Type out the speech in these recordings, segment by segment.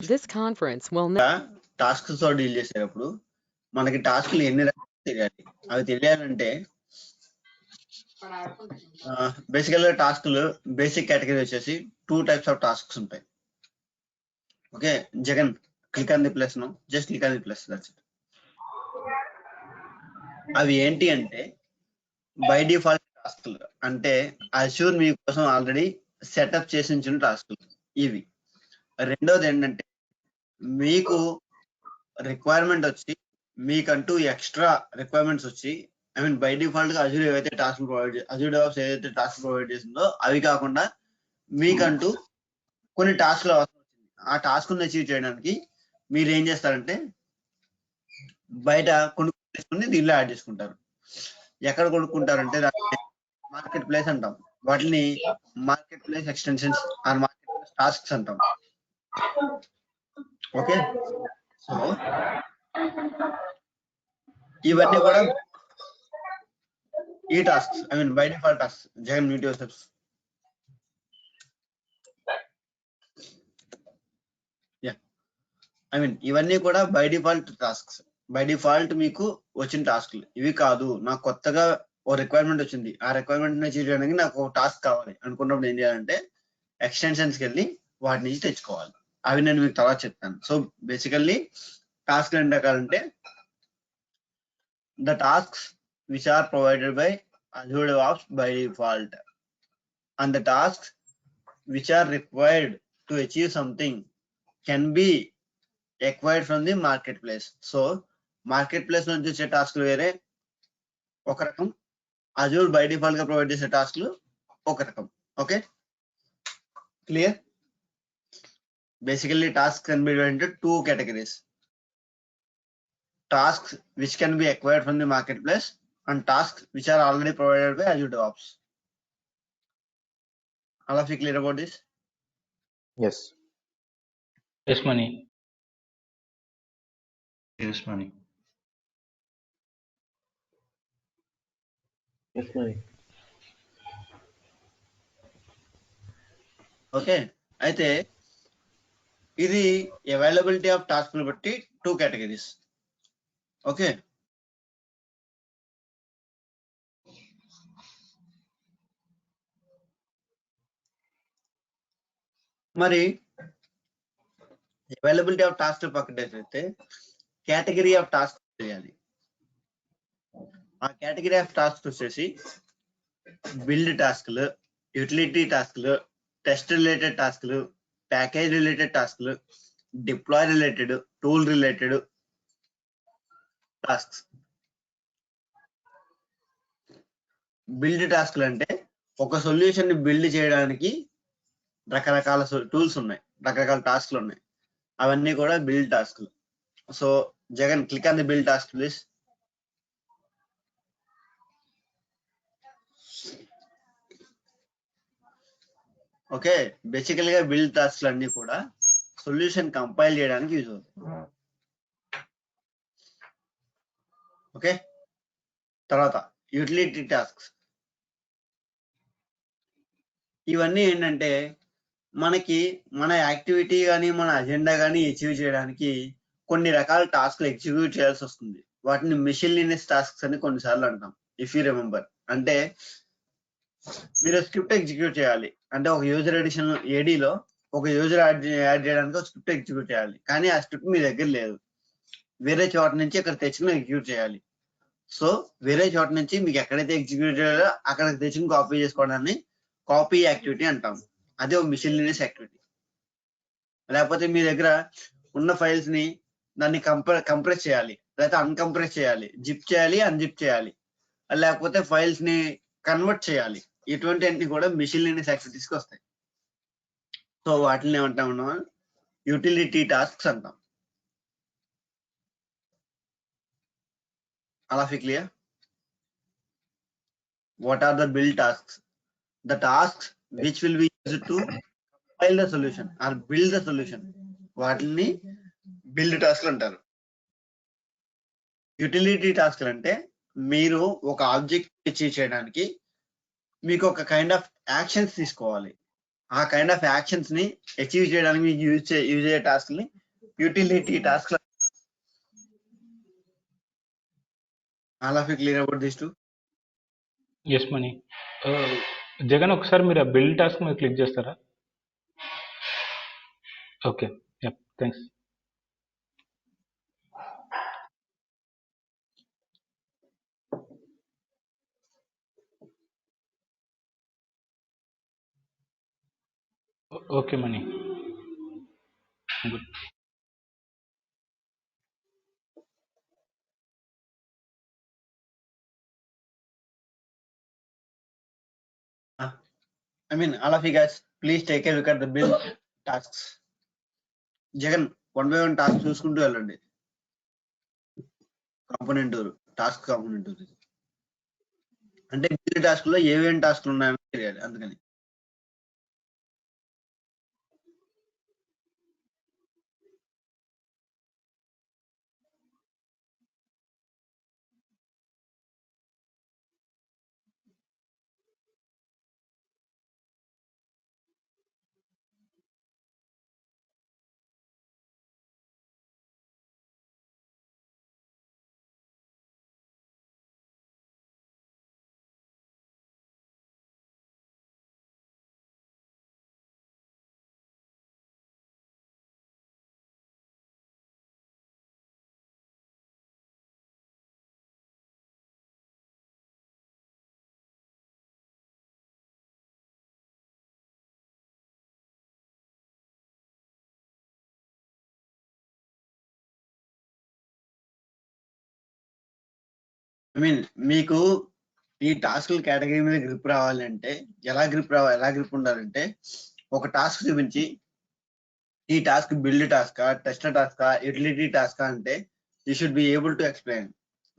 This conference will now. Tasks తో deal చేసేటప్పుడు మనకి టాస్క్లు ఎన్ని రకాలు తెలియాలి. అవి తెలియాలంటే బేసికల్ గా టాస్క్లు బేసిక్ కేటగిరీ వచ్చేసి 2 టైప్స్ ఆఫ్ టాస్క్స్ ఉంటాయి. Okay Jagan, click on the plus no, just click on the plus, that's it. అవి ఏంటి అంటే బై డిఫాల్ట్ టాస్క్లు, అంటే అష్యూర్ మీకోసం ఆల్రెడీ సెటప్ చేసి ఉంచిన టాస్క్లు ఇవి. రెండోది ఏంటంటే మీకు రిక్వైర్మెంట్ వచ్చి మీకంటూ ఎక్స్ట్రా రిక్వైర్మెంట్స్ వచ్చి ఐ మీన్ బై డిఫాల్ట్ గా అజూర్ ఏవైతే టాస్క్ అజూర్ డెవాప్స్ ఏదైతే టాస్క్ ప్రొవైడ్ చేసిందో అవి కాకుండా మీకంటూ కొన్ని టాస్క్లు అవసరం వచ్చింది. ఆ టాస్క్ అచీవ్ చేయడానికి మీరు ఏం చేస్తారంటే బయట కొనుక్కొని దీనిలో యాడ్ చేసుకుంటారు. ఎక్కడ కొనుక్కుంటారంటే మార్కెట్ ప్లేస్ అంటాం, వాటిని market place extensions or market place tasks అంటాం. ఓకే, సో ఇవన్నీ కూడా ఈ tasks I mean by default task. Jagan mute yourself. I mean ఇవన్నీ కూడా by default tasks. By default మీకు వచ్చిన టాస్క్లు ఇవి కాదు. నాకు కొత్తగా ఓ రిక్వైర్మెంట్ వచ్చింది, ఆ రిక్వైర్మెంట్ అచీవ్ చేయడానికి నాకు ఒక టాస్క్ కావాలి అనుకున్నప్పుడు ఏం చేయాలంటే ఎక్స్టెన్షన్స్కి వెళ్ళి వాటి నుంచి తెచ్చుకోవాలి. అవి నేను మీకు తర్వాత చెప్తాను. సో బేసికల్లీ టాస్క్ ఎన్ని రకాలంటే the tasks which are provided by Azure DevOps by default, and the tasks which are required to achieve something can be acquired from the marketplace. So marketplace నుంచి వచ్చే టాస్క్లు వేరే ఒక రకం, Azure by default గా provide చేసే టాస్క్లు ఒక రకం. Okay, clear? Basically tasks can be divided into 2 categories: tasks which can be acquired from the marketplace and tasks which are already provided by Azure DevOps. All of you clear about this? Yes. Yes, Mani. Yes, Mani. Yes, Mani. Okay, అయితే ఇది availability of టాస్క్లు బట్టి 2 categories. Okay, మరి availability of task పక్కనైతే category of task చేయాలి. ఆ category of task వచ్చేసి build టాస్క్లు, యూటిలిటీ టాస్క్లు, టెస్ట్ రిలేటెడ్ టాస్క్లు, ప్యాకేజ్ రిలేటెడ్ టాస్క్లు, deploy related, tool related tasks. Build టాస్క్లు అంటే ఒక సొల్యూషన్ ని బిల్డ్ చేయడానికి రకరకాల టూల్స్ ఉన్నాయి, రకరకాల టాస్క్లు ఉన్నాయి, అవన్నీ కూడా బిల్డ్ టాస్క్లు. So Jagan, click on the build task please. Okay, బేసికల్ గా బిల్డ్ టాస్క్లు అన్ని కూడా సొల్యూషన్ కంపైల్ చేయడానికి యూజ్ అవుతాయి. ఓకే, తర్వాత యూటిలిటీ టాస్క్స్. ఇవన్నీ ఏంటంటే మనకి మన యాక్టివిటీ కానీ మన అజెండా కానీ అచీవ్ చేయడానికి కొన్ని రకాల టాస్క్లు ఎగ్జిక్యూట్ చేయాల్సి వస్తుంది. వాటిని మిషన్లీనియస్ టాస్క్స్ అని కొన్నిసార్లు అంటాం. ఇఫ్ యూ రిమెంబర్, అంటే మీరు స్క్రిప్ట్ ఎగ్జిక్యూట్ చేయాలి అంటే ఒక యూజర్ ఎడిషన్ ఏడీలో ఒక యూజర్ యాడ్ చేయడానికి ఒక స్క్రిప్ట్ ఎగ్జిక్యూట్ చేయాలి, కానీ ఆ స్క్రిప్ట్ మీ దగ్గర లేదు, వేరే చోట నుంచి ఇక్కడ తెచ్చుకుని ఎగ్జిక్యూట్ చేయాలి. సో వేరే చోట నుంచి మీకు ఎక్కడైతే ఎగ్జిక్యూట్ చేయాలో అక్కడికి తెచ్చుకుని కాపీ చేసుకోవడాన్ని కాపీ యాక్టివిటీ అంటాం. అది ఒక మిషన్లీనియస్ యాక్టివిటీ. లేకపోతే మీ దగ్గర ఉన్న ఫైల్స్ ని దాన్ని కంప్రెస్ చేయాలి, లేకపోతే అన్కంప్రెస్ చేయాలి, జిప్ చేయాలి, అన్జిప్ చేయాలి, లేకపోతే ఫైల్స్ ని కన్వర్ట్ చేయాలి. ఇటువంటి అన్ని కూడా మిషన్లీనియస్ యాక్టివిటీస్ కి వస్తాయి. సో వాటిని ఏమంటాం మనం యూటిలిటీ టాస్క్స్ అంటాం. All of you clear? What are the build tasks? The tasks which will be used to compile the solution or build the solution. వాటిని బిల్డ్ టాస్క్లు అంటారు. యూటిలిటీ టాస్క్లు అంటే మీరు ఒక ఆబ్జెక్ట్ అచీవ్ చేయడానికి మీకు ఒక కైండ్ ఆఫ్ యాక్షన్స్ తీసుకోవాలి. ఆ కైండ్ ఆఫ్ యాక్షన్స్ ని అచీవ్ చేయడానికి మీకు యూజ్ అయ్యే టాస్క్ ని utility task all of you clear about this to yes Mani. Jagan ఒకసారి మీరు ఆ బిల్డ్ టాస్క్ మీద క్లిక్ చేస్తారా? Okay, yeah, thanks. Okay Mani, good. I mean, all of you guys, please take a look at the build tasks. Jagan 1 by 1 task చూసుకుంటూ వెళ్ళండి. Component task component అంటే build task లో ఏమేమి టాస్క్లు ఉన్నాయని తెలియాలి, అందుకని. ఐ మీన్, మీకు ఈ టాస్క్ కేటగిరీ మీద గ్రిప్ రావాలంటే ఎలా గ్రిప్ ఉండాలంటే, ఒక టాస్క్ చూపించి ఈ టాస్క్ బిల్డ్ టాస్కా, టెస్ట్ టాస్కా, యూటిలిటీ టాస్కా అంటే you should be able to explain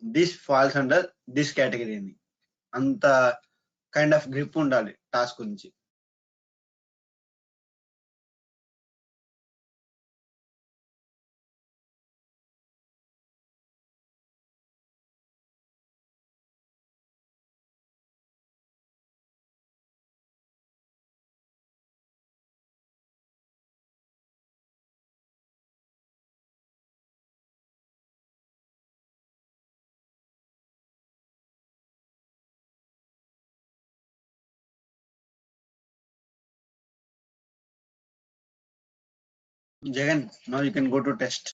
this falls under this category అని. అంత కైండ్ ఆఫ్ గ్రిప్ ఉండాలి టాస్క్ గురించి. Jagan, now you can go to test.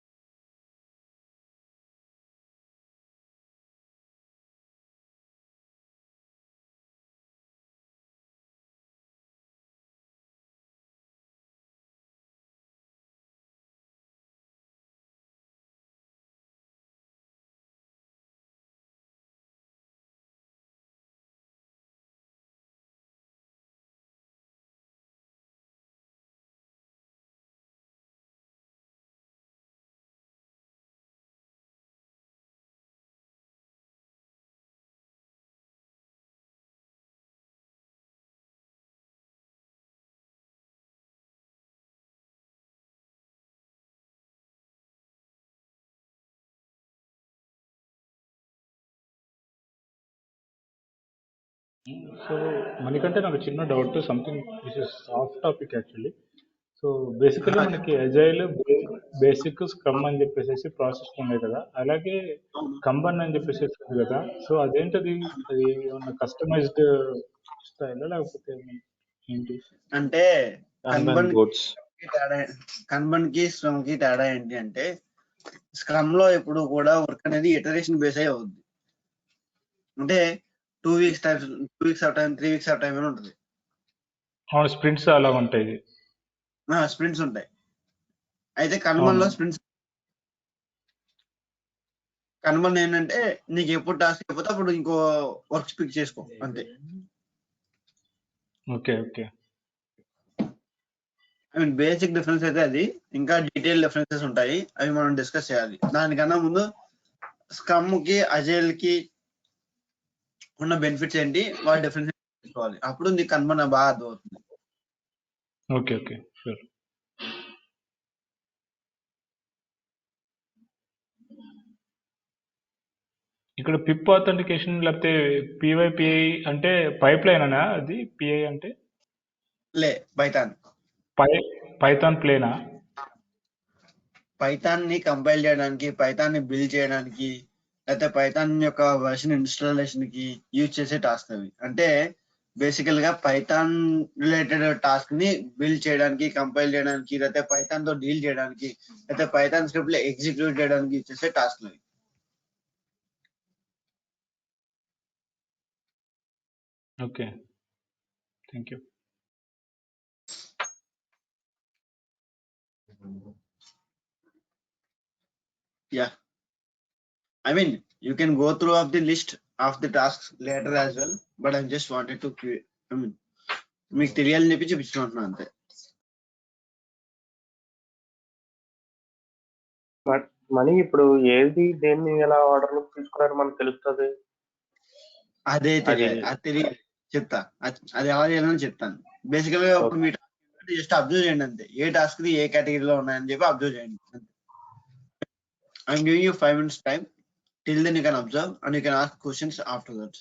So మనకంటే నాకు చిన్న doubt, something this is soft topic actually. So basically మనకి agile, basic, scrum అని చెప్పేసి ప్రాసెస్ ఉన్నాయి కదా, అలాగే కంబన్ అని చెప్పేసి ఉంది కదా. సో అదేంటది, అది ఏమన్నా కస్టమైజ్డ్ స్టైల్ లేకపోతే ఏంటి? అంటే Kanban boards. కన్బన్ కి స్క్రమ్ కి తేడా ఏంటి అంటే, స్క్రమ్ లో ఎప్పుడు కూడా వర్క్ అనేది ఇటరేషన్ బేస్ అయి అవుద్ది. అంటే 2 weeks time, 2 weeks of time, 3 weeks of time అని ఉంటుంది. అవును, స్ప్రింట్స్ అలా ఉంటాయి. స్ప్రింట్స్ ఉంటాయి. అయితే కన్బన్ లో స్ప్రింట్స్, కన్బన్ ఏంటంటే నీకు ఎప్పుడు టాస్క్ అయిపోతే అప్పుడు ఇంకో వర్క్ పిక్ చేసుకో, అంతే. Okay okay. I mean basic difference అయితే అది. ఇంకా డీటెయిల్ డిఫరెన్సెస్ ఉంటాయి, అవి మనం డిస్కస్ చేయాలి. దానికన్నా ముందు స్క్రమ్ కి అజైల్ కి ఉన్న బెనిఫిట్స్ ఏంటి, వాటి డిఫరెన్స్ తీసుకోవాలి. అప్పుడు నీకు కన్బన్ బాగా అర్థమవుతుంది. Okay okay, sure. ఇక్కడ పిప్ ఆథెంటికేషన్ లేకపోతే పివైపిఐ అంటే పైప్ లైన్ అనా అది? పిఐ అంటే లే, పైథాన్. పైథాన్ ప్లేనా? పైథాన్ ని కంపైల్ చేయడానికి, పైథాన్ ని బిల్డ్ చేయడానికి, లేకపోతే పైథాన్ యొక్క వర్షన్ ఇన్స్టాలేషన్ కి యూజ్ చేసే టాస్క్ అవి. అంటే బేసికల్ గా పైథాన్ రిలేటెడ్ టాస్క్ ని బిల్డ్ చేయడానికి, కంపైల్ చేయడానికి, లేకపోతే పైథాన్ తో డీల్ చేయడానికి, లేకపోతే పైథాన్ స్క్రిప్ట్ లో ఎగ్జిక్యూట్ చేయడానికి యూజ్ చేసే టాస్క్ అవి. Okay, thank you. Yeah, I mean, you can go through of the list of the tasks later as well, but I just wanted to I mean, మీకు తెలియాలని చెప్పి చూపించుకుంటున్నాను అంతే. Money ఇప్పుడు ఏది దేన్ని ఎలా ఆర్డర్ తీసుకున్నారో మనకు తెలుస్తుంది. అదే తెలియాలి, అది తెలియాలి చెప్తా. అది ఎలా చేయాలని చెప్తాను. బేసికల్ గా ఇప్పుడు మీ జస్ట్ అబ్జర్వ్ చేయండి అంతే. ఏ టాస్క్ ది ఏ కేటగిరీలో ఉన్నాయని చెప్పి అబ్జర్వ్ చేయండి. I'm giving you 5 minutes time. Till then you can observe and you can ask questions after that.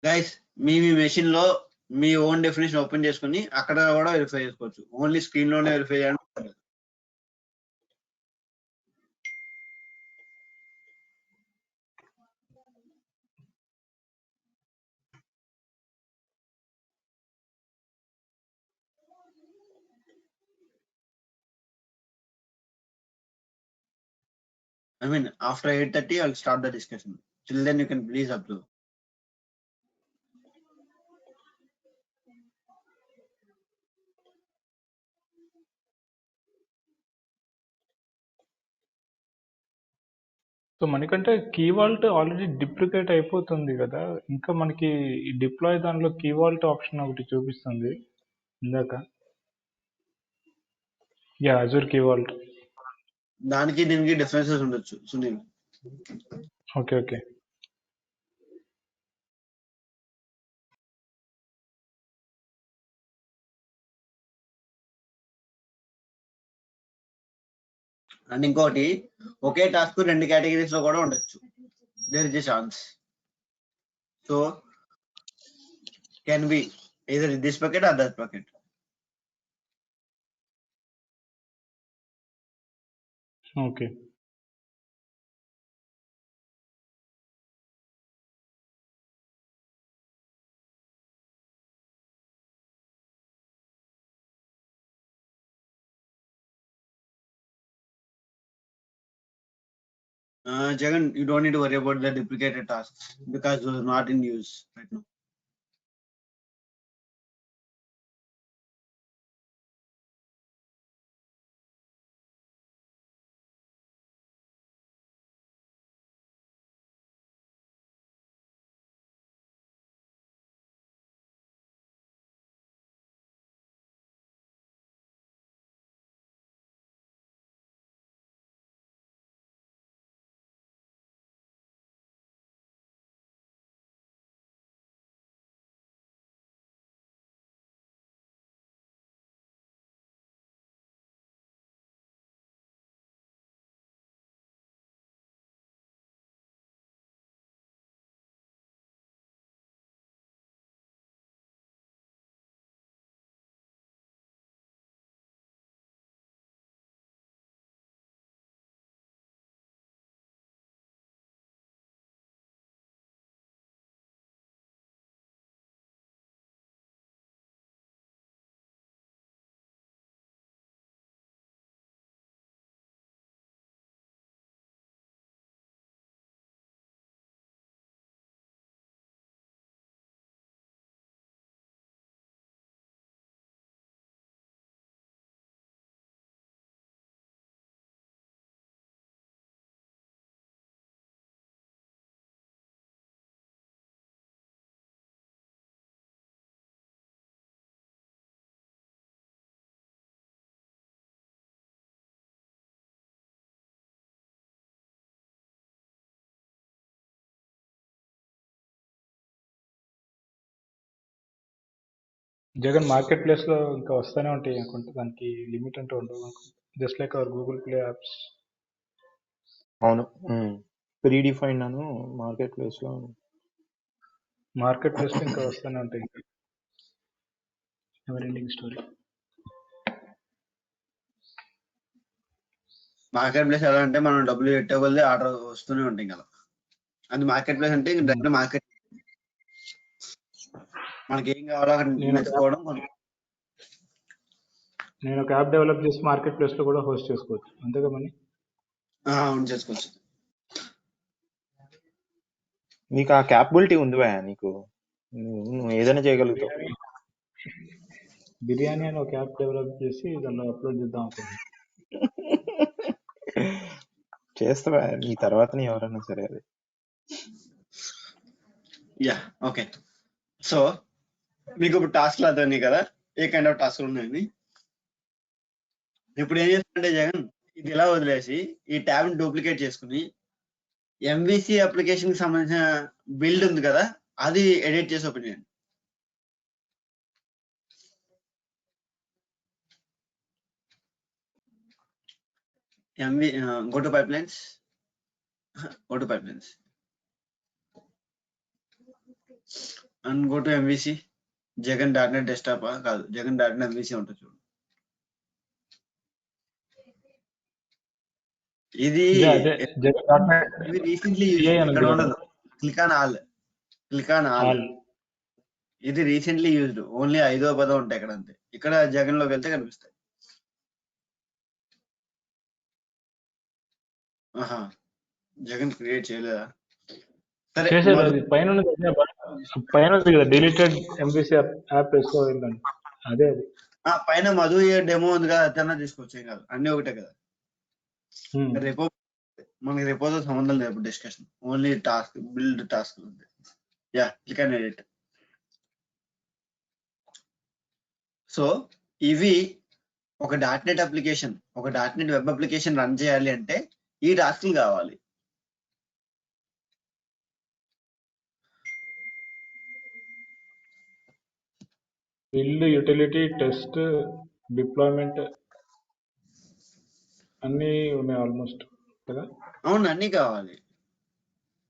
Guys, మీ మెషిన్ లో మీ ఓన్ డెఫినేషన్ ఓపెన్ చేసుకుని అక్కడ కూడా వెరిఫై చేసుకోవచ్చు. ఓన్లీ స్క్రీన్ లోనే వెరిఫై చేయడం. I mean, after 8:30, I'll start the discussion. Till then, you can please observe. So మనకంటే కీ వాల్ట్ ఆల్రెడీ డిప్లికేట్ అయిపోతుంది కదా, ఇంకా మనకి ఈ డిప్లాయ్ దానిలో కీ వాల్ట్ ఆప్షన్ ఒకటి చూపిస్తుంది ఇందాక. Yeah, Azure key vault. దానికి దీనికి డిఫరెన్సెస్ ఉండొచ్చు సునీల్. Okay okay. అండ్ ఇంకోటి, ఒకే టాస్క్ 2 కేటగిరీస్ లో కూడా ఉండొచ్చు. There is a chance. So can be either this bucket or that bucket. Okay. Jagan, you don't need to worry about the duplicated tasks because those are not in use right now. Jagan market place లో ఇంకా వస్తూనే ఉంటాయి అనుకుంటా, దానికి limit అంటూ ఉండవు అనుకుంటా. Just like our Google play apps. అవును, ప్రీడిఫైన్ అను మార్కెట్ ప్లేస్ లో మార్కెట్ ప్లేస్లో ఇంకా వస్తూనే ఉంటాయి, ever ending story. Market place ఎలా అంటే మనం డబ్బులు పెట్టే కొద్దీ ఆర్డర్ వస్తూనే ఉంటాయి కదా. అది మార్కెట్ ప్లేస్ అంటే డైరెక్ట్ మార్కెట్, మనకి ఏం కావాలో అక్కడ వెతుక్కోవడం. నేను ఒక యాప్ డెవలప్ చేసి మార్కెట్ ప్లేస్లో కూడా హోస్ట్ చేసుకోవచ్చు, అంతేగా మనీ? అవును, చేసుకోవచ్చు. నీకు ఆ క్యాపబిలిటీ ఉంది భయ, నీకు నువ్వు ఏదైనా చేయగలుగుతావు. బిర్యానీ అని ఒక యాప్ డెవలప్ చేసి దానిలో అప్లోడ్ చేద్దాం అనుకుంటున్నాను. చేస్తావా నీ తర్వాతనే ఎవరైనా సరే. అది యా ఓకే. సో మీకు ఇప్పుడు టాస్క్లు అర్థమైనాయి కదా, ఏ కైండ్ ఆఫ్ టాస్క్లు ఉన్నాయని. ఇప్పుడు ఏం చేస్తుంటే జగన్, ఇది ఇలా వదిలేసి ఈ ట్యాబ్ డూప్లికేట్ చేసుకుని ఎంవిసి అప్లికేషన్ కి సంబంధించిన బిల్డ్ ఉంది కదా, అది ఎడిట్ చేసి ఓపెన్ చేయండి. go to pipelines, and go to MVC. Jagan.net desktop కాదు, Jagan.net MVC ఉంటుంది చూడు. ఇది రీసెంట్లీ ఇక్కడ ఉండదు. Click on all. ఇది రీసెంట్లీ యూజ్డ్, ఓన్లీ 5వ 10వ ఉంటాయి ఇక్కడ అంతే. ఇక్కడ జగన్ లోకి వెళ్తే కనిపిస్తాయి. జగన్ క్రియేట్ చేయలేదా? సరే, పైన డిలీటెడ్ ఎంబీసీ యాప్ వేసుకోవాలండి. అదే అది పైన మధు డెమో ఉంది కదా, అదన్నా తీసుకోవచ్చు, ఏం కాదు, అన్ని ఒకటే కదా. రేపో మనకి రేపోతో సంబంధం లేదు discussion, only task build task ఉంది. Yeah, click and edit. So ఇవి ఒక .NET అప్లికేషన్, ఒక .NET వెబ్ అప్లికేషన్ రన్ చేయాలి అంటే ఈ టాస్క్లు కావాలి. బిల్డ్, యూటిలిటీ, టెస్ట్, డిప్లాయ్మెంట్ అన్నీ ఉన్నాయి ఆల్మోస్ట్ కదా. అవును, అన్ని కావాలి.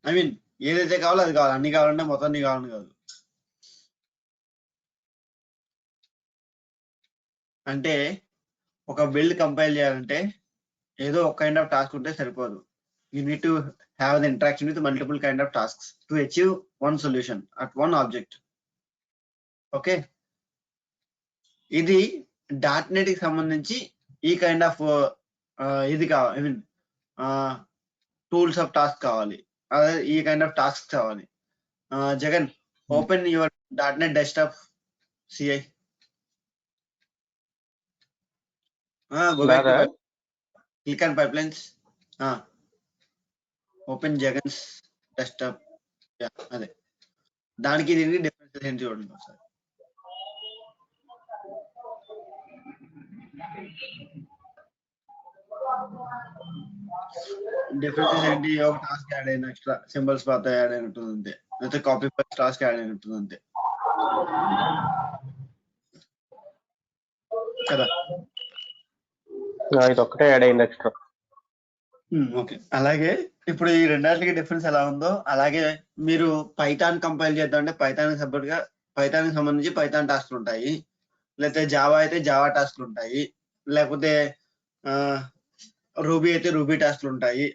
ఐ మీన్ ఏదైతే కావాలో అది కావాలి, అన్ని కావాలంటే మొత్తం అన్ని కావాలని కాదు. అంటే ఒక బిల్డ్ కంపైల్ చేయాలంటే ఏదో ఒక కైండ్ ఆఫ్ టాస్క్ ఉంటే సరిపోదు. You need to have the interaction with multiple kind of tasks to achieve one solution at one object. Okay, ఇది .NET కి సంబంధించి ఈ కైండ్ ఆఫ్ ఇది కావాలి. I mean tools of task కావాలి, అదే ఈ కైండ్ ఆఫ్ టాస్క్ కావాలి. Jagan, open your .NET desktop CI. Go back to click on pipelines. Open Jagan's desktop. Yeah, అదే దానికి దీనికి డిఫరెన్సెస్ ఏంటి చూడండి ఒకసారి. డిఫరెన్సెస్ ఏంటి? ఒక టాస్క్ యాడ్ అయిన ఎక్స్ట్రా సింబల్స్ పాత యాడ్ అయినట్టుంది అంతే, లేకపోతే కాపీ పేస్ట్ టాస్క్ యాడ్ అయినట్టుంది అంతే కదా. ఇది ఒక్కటే యాడ్ అయింది ఎక్స్ట్రా. ఓకే, అలాగే ఇప్పుడు ఈ రెండాటికి డిఫరెన్స్ ఎలా ఉందో అలాగే మీరు పైథాన్ కంపైల్ చేద్దాం అంటే పైథాన్ సపరేట్ గా పైథాన్ కి సంబంధించి పైథాన్ టాస్క్లు ఉంటాయి, లేకపోతే జావా అయితే జావా టాస్క్లు ఉంటాయి, లేకపోతే రూబీ అయితే రూబీ టాస్క్లు ఉంటాయి,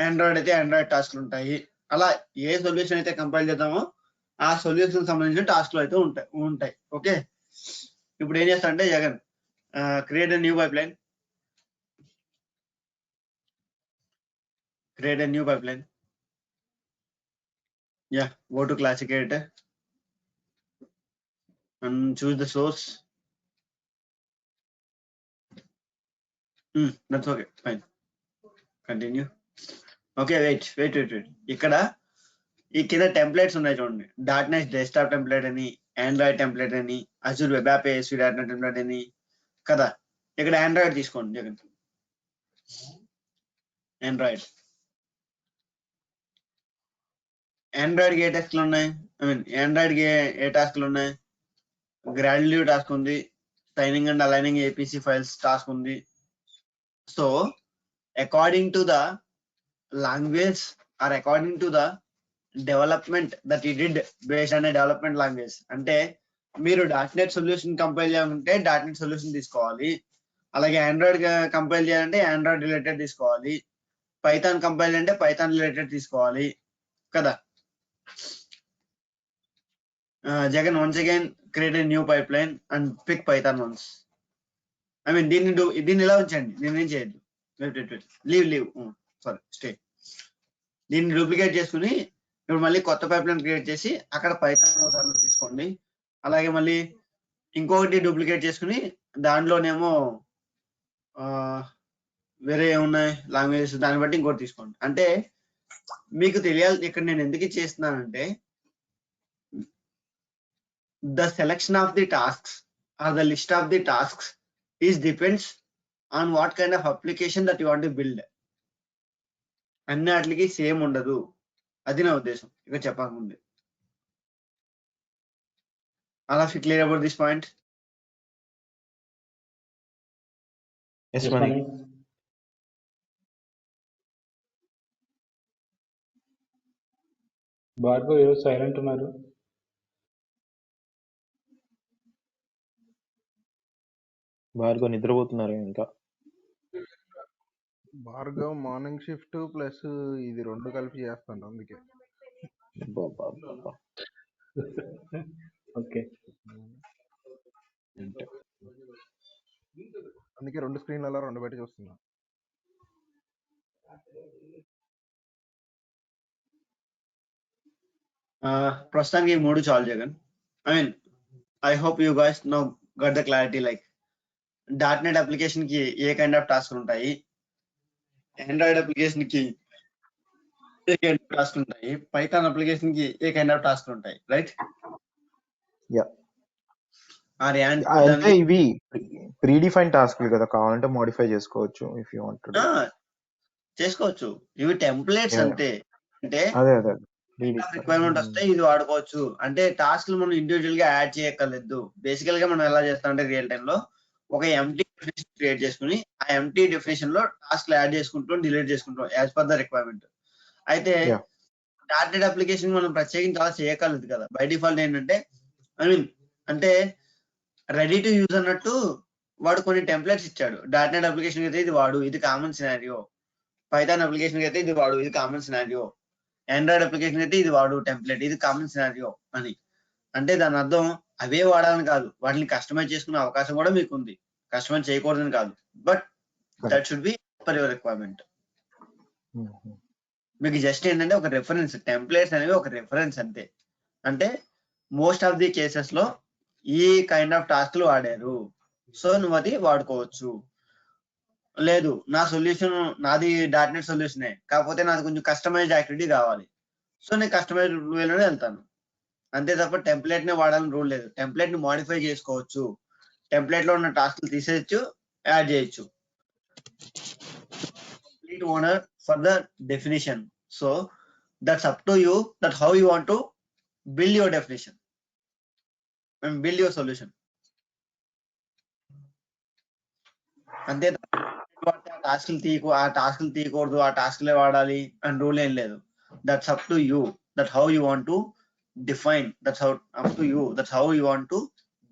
ఆండ్రాయిడ్ అయితే ఆండ్రాయిడ్ టాస్క్లు ఉంటాయి. అలా ఏ సొల్యూషన్ అయితే కంపైల్ చేద్దామో ఆ సొల్యూషన్ సంబంధించిన టాస్క్లు అయితే ఉంటాయి. ఓకే, ఇప్పుడు ఏం చేస్తా అంటే Jagan, create a new pipeline. Create a new pipeline. Yeah, go to classic editor and choose the source. That's okay, fine. Continue. Okay, wait. ఇక్కడ ఈ కింద టెంప్లెట్స్ ఉన్నాయి చూడండి. .NET డెస్క్టాప్ టెంప్లెట్ అని, ఆండ్రాయిడ్ టెంప్లెట్ అని, Azure web app ASP.NET template అని కదా. ఇక్కడ ఆండ్రాయిడ్ తీసుకోండి జగన్. ఆండ్రాయిడ్ ఏ టాస్క్లు ఉన్నాయి? ఐ మీన్ ఆండ్రాయిడ్ ఏ టాస్క్లు ఉన్నాయి? గ్రాడ్యుయేటివ్ టాస్క్ ఉంది, signing and aligning APC files task ఉంది. So according to the language or according to the development that you did based అనే డెవలప్మెంట్ లాంగ్వేజ్. అంటే మీరు .NET సొల్యూషన్ కంపైల్ చేయాలంటే .NET సొల్యూషన్ తీసుకోవాలి. అలాగే ఆండ్రాయిడ్ కంపైల్ చేయాలంటే ఆండ్రాయిడ్ రిలేటెడ్ తీసుకోవాలి. Python compile అంటే పైథాన్ రిలేటెడ్ తీసుకోవాలి కదా. Jagan once again create new pipeline and pick Python ones. I mean దీన్ని ఇలా ఉంచండి, దీన్ని ఏం చేయొద్దు. Leave sorry stay. దీన్ని డూప్లికేట్ చేసుకుని ఇప్పుడు మళ్ళీ కొత్త పైప్ లైన్ క్రియేట్ చేసి అక్కడ పైథాన్ తీసుకోండి. అలాగే మళ్ళీ ఇంకొకటి డూప్లికేట్ చేసుకుని దాంట్లోనేమో వేరే ఏమున్నాయి లాంగ్వేజెస్, దాన్ని బట్టి ఇంకోటి తీసుకోండి. అంటే మీకు తెలియాలి ఇక్కడ నేను ఎందుకు చేస్తున్నానంటే the selection of the tasks or the list of the tasks is depends on what kind of application that you want to build. అన్నిటికి సేమ్ ఉండదు, అది నా ఉద్దేశం ఇక్కడ చెప్పకముందే. అలా clear about this point. Yes Mani. Bhargav ఏదో సైలెంట్ ఉన్నారు. భార్గవ్ నిద్రపోతున్నారు ఇంకా. భార్గవ్ మార్నింగ్ షిఫ్ట్ ప్లస్ ఇది 2 కలిపి చేస్తాను అందుకే. ఓకే, అందుకే 2 స్క్రీన్లలో 2 పెట్టి చూస్తున్నా. ప్రస్తుతానికి 3 చాలు Jagan. I hope you guys know got the clarity. Like .NET application కి ఏ కైండ్ ఆఫ్ టాస్క్ ఉంటాయి, ఆండ్రాయిడ్ అప్లికేషన్ కి ఏ కైండ్ ఆఫ్ టాస్క్ ఉంటాయి, పైథాన్ అప్లికేషన్ కి ఏ కైండ్ ఆఫ్ టాస్క్ ఉంటాయి, రైట్? యా, అంటే ఇవి ప్రీ డిఫైన్ టాస్క్లు కదా, కావాలంటే మోడిఫై చేసుకోవచ్చు ఇఫ్ యూ వాంట్ టు. చేసుకోవచ్చు, ఇవి టెంప్లెట్స్ అంతే. అంటే అదే రిక్వైర్మెంట్ వస్తే ఇది వాడుకోవచ్చు. అంటే టాస్క్ మనం ఇండివిజువల్ గా యాడ్ చేయక్కర్లేదు. బేసికల్ గా మనం ఎలా చేస్తామంటే రియల్ టైమ్ లో ఒక ఎంటీ డెఫినేషన్ క్రియేట్ చేసుకుని ఆ ఎంటీ డెఫినేషన్ లో టాస్క్ యాడ్ చేసుకుంటాం, డిలీట్ చేసుకుంటాం యాజ్ పర్ ద రిక్వైర్మెంట్. అయితే .NET అప్లికేషన్ మనం ప్రత్యేకించి అలా చేయగలదు కదా. బై డిఫాల్ట్ ఏంటంటే అంటే రెడీ టు యూజ్ అన్నట్టు వాడు కొన్ని టెంప్లెట్స్ ఇచ్చాడు. .NET అప్లికేషన్ అయితే ఇది వాడు, ఇది కామన్ సినారియో. పైథాన్ అప్లికేషన్ అయితే ఇది వాడు, ఇది కామన్ సినారియో. ఆండ్రాయిడ్ అప్లికేషన్ అయితే ఇది వాడు టెంప్లెట్, ఇది కామన్ సినారియో అని. అంటే దాని అర్థం అవే వాడాలని కాదు, వాటిని కస్టమైజ్ చేసుకునే అవకాశం కూడా మీకు ఉంది. కస్టమైజ్ చేయకూడదని కాదు, but that should be for your requirement. మీకు జస్ట్ ఏంటంటే ఒక రెఫరెన్స్, టెంప్లెట్స్ అనేవి ఒక రెఫరెన్స్ అంతే. అంటే మోస్ట్ ఆఫ్ ది కేసెస్ లో ఈ కైండ్ ఆఫ్ టాస్క్లు వాడారు, సో నువ్వు అది వాడుకోవచ్చు. లేదు నా సొల్యూషన్ నాది .NET సొల్యూషనే, కాకపోతే నాకు కొంచెం కస్టమైజ్డ్ యాక్టివిటీ కావాలి, సో నేను కస్టమైజ్డ్ వేలోనే వెళ్తాను అంతే తప్ప టెంప్లెట్ నే వాడాలని రూల్ లేదు. టెంప్లెట్ ని మోడిఫై చేసుకోవచ్చు, టెంప్లెట్ లో ఉన్న టాస్క్లు తీసేయచ్చు, యాడ్ చేయొచ్చు. Complete owner for the definition. So that's up to you that how you want to build your definition and build your solution. అంతే ఆ టాస్క్లు తీయకూడదు, ఆ టాస్క్లే వాడాలి అని రూల్ ఏం లేదు. That's up to you that how you want to define. That's how up to you, that's how you want to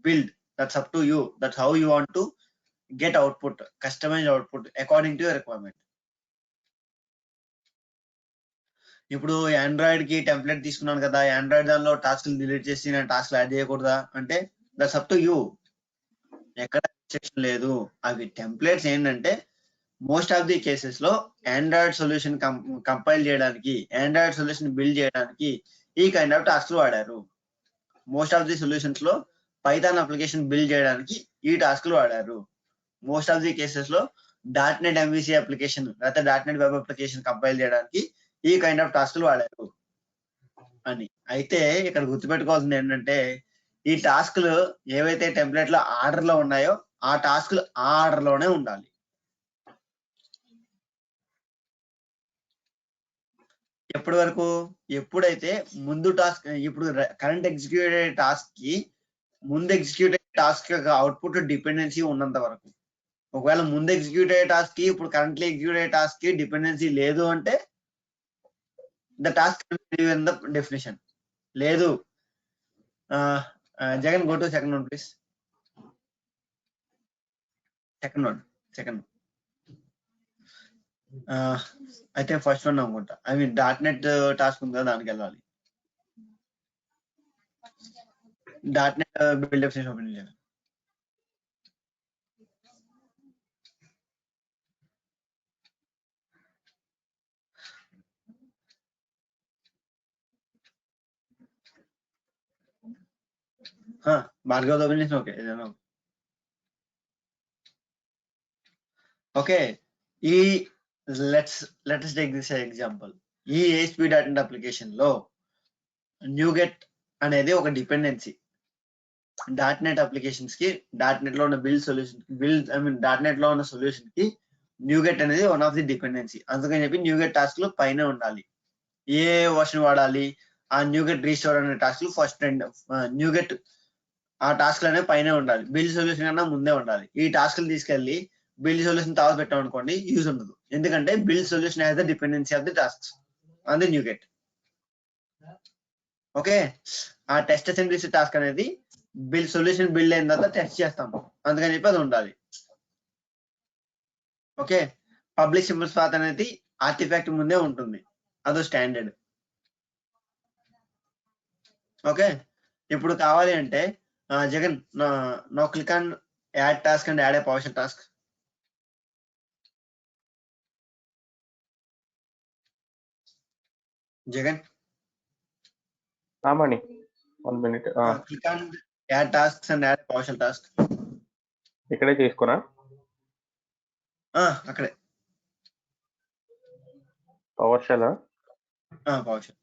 build, that's up to you, that's how you want to get output, customized output according to your requirement. ఇప్పుడు Android కి template తీసుకున్నాను కదా, Android దానిలో టాస్క్లు delete చేసి నేను టాస్క్లు add చేయకూడదా అంటే దట్స్ అప్ టు యూ. ఎక్కడ రిస్ట్రిక్షన్ లేదు. అవి టెంప్లెట్స్ ఏంటంటే మోస్ట్ ఆఫ్ ది కేసెస్ లో ఆండ్రాయిడ్ సొల్యూషన్ కంపైల్ చేయడానికి, ఆండ్రాయిడ్ సొల్యూషన్ బిల్డ్ చేయడానికి ఈ కైండ్ ఆఫ్ టాస్క్లు వాడారు. మోస్ట్ ఆఫ్ ది సొల్యూషన్స్ లో పైథాన్ అప్లికేషన్ బిల్డ్ చేయడానికి ఈ టాస్క్లు వాడారు. మోస్ట్ ఆఫ్ ది కేసెస్ లో .NET MVC అప్లికేషన్ లేకపోతే .NET వెబ్ అప్లికేషన్ కంపైల్ చేయడానికి ఈ కైండ్ ఆఫ్ టాస్క్లు వాడారు అని. అయితే ఇక్కడ గుర్తుపెట్టుకోవాల్సింది ఏంటంటే ఈ టాస్క్లు ఏవైతే టెంప్లెట్ లో ఆర్డర్ లో ఉన్నాయో ఆ టాస్క్లు ఆర్డర్ లోనే ఉండాలి. ఎప్పటి వరకు? ఎప్పుడైతే ముందు టాస్క్, ఇప్పుడు కరెంట్ ఎగ్జిక్యూట్ అయ్యే టాస్క్ కి ముందు ఎగ్జిక్యూట్ అయ్యే టాస్క్ యొక్క అవుట్పుట్ డిపెండెన్సీ ఉన్నంత వరకు. ఒకవేళ ముందు ఎగ్జిక్యూట్ అయ్యే టాస్క్ కి ఇప్పుడు కరెంట్లీ ఎగ్జిక్యూట్ అయ్యే టాస్క్ కి డిపెండెన్సీ లేదు అంటే the task in the definition. లేదు. Jagan, go to second one, please. Second one. I think first one అనుకుంటా. I mean .NET టాస్క్ ఉంది కదా దానికి వెళ్ళాలి. .NET బిల్డ్ డెఫినిషన్ ఓపెన్ చేయాలి. భార్గవ్ ఓపెన్ చేసిన ఓకే ఏదైనా ఓకే. ఈ లెట్స్ టేక్ దిస్ ఎగ్జాంపుల్. ఈ ASP.NET అప్లికేషన్ లో NuGet అనేది ఒక డిపెండెన్సీ. .NET అప్లికేషన్స్ కి .NET లో ఉన్న .NET లో ఉన్న సొల్యూషన్ కి NuGet అనేది వన్ ఆఫ్ ది డిపెండెన్సీ. అందుకని చెప్పి NuGet టాస్క్ లు పైన ఉండాలి. ఏ వర్షన్ వాడాలి? ఆ NuGet రీస్టోర్ అనే టాస్క్ లు ఫస్ట్ NuGet ఆ టాస్క్ అనేవి పైన ఉండాలి. బిల్డ్ సొల్యూషన్ కన్నా ముందే ఉండాలి. ఈ టాస్క్ తీసుకెళ్లి బిల్డ్ సొల్యూషన్ తర్వాత పెట్టామనుకోండి యూజ్ ఉండదు. ఎందుకంటే build solution has the dependency of the task on the NuGet. Okay. ఆ టెస్ట్ అసెంబ్లీ టాస్క్ అనేది సొల్యూషన్ బిల్డ్ అయిన తర్వాత టెస్ట్ చేస్తాము. అందుకని చెప్పి అది ఉండాలి. ఓకే. పబ్లిక్ సింబల్స్ పాత్ అనేది ఆర్టిఫాక్ట్ ముందే ఉంటుంది. అదో స్టాండర్డ్. ఓకే. ఇప్పుడు కావాలి అంటే Jagan no click on add task and add a PowerShell task. Jagan Mani 1 minute. click on add tasks and add PowerShell task. ఇక్కడే తీసుకున్నా అక్కడే PowerShell. PowerShell.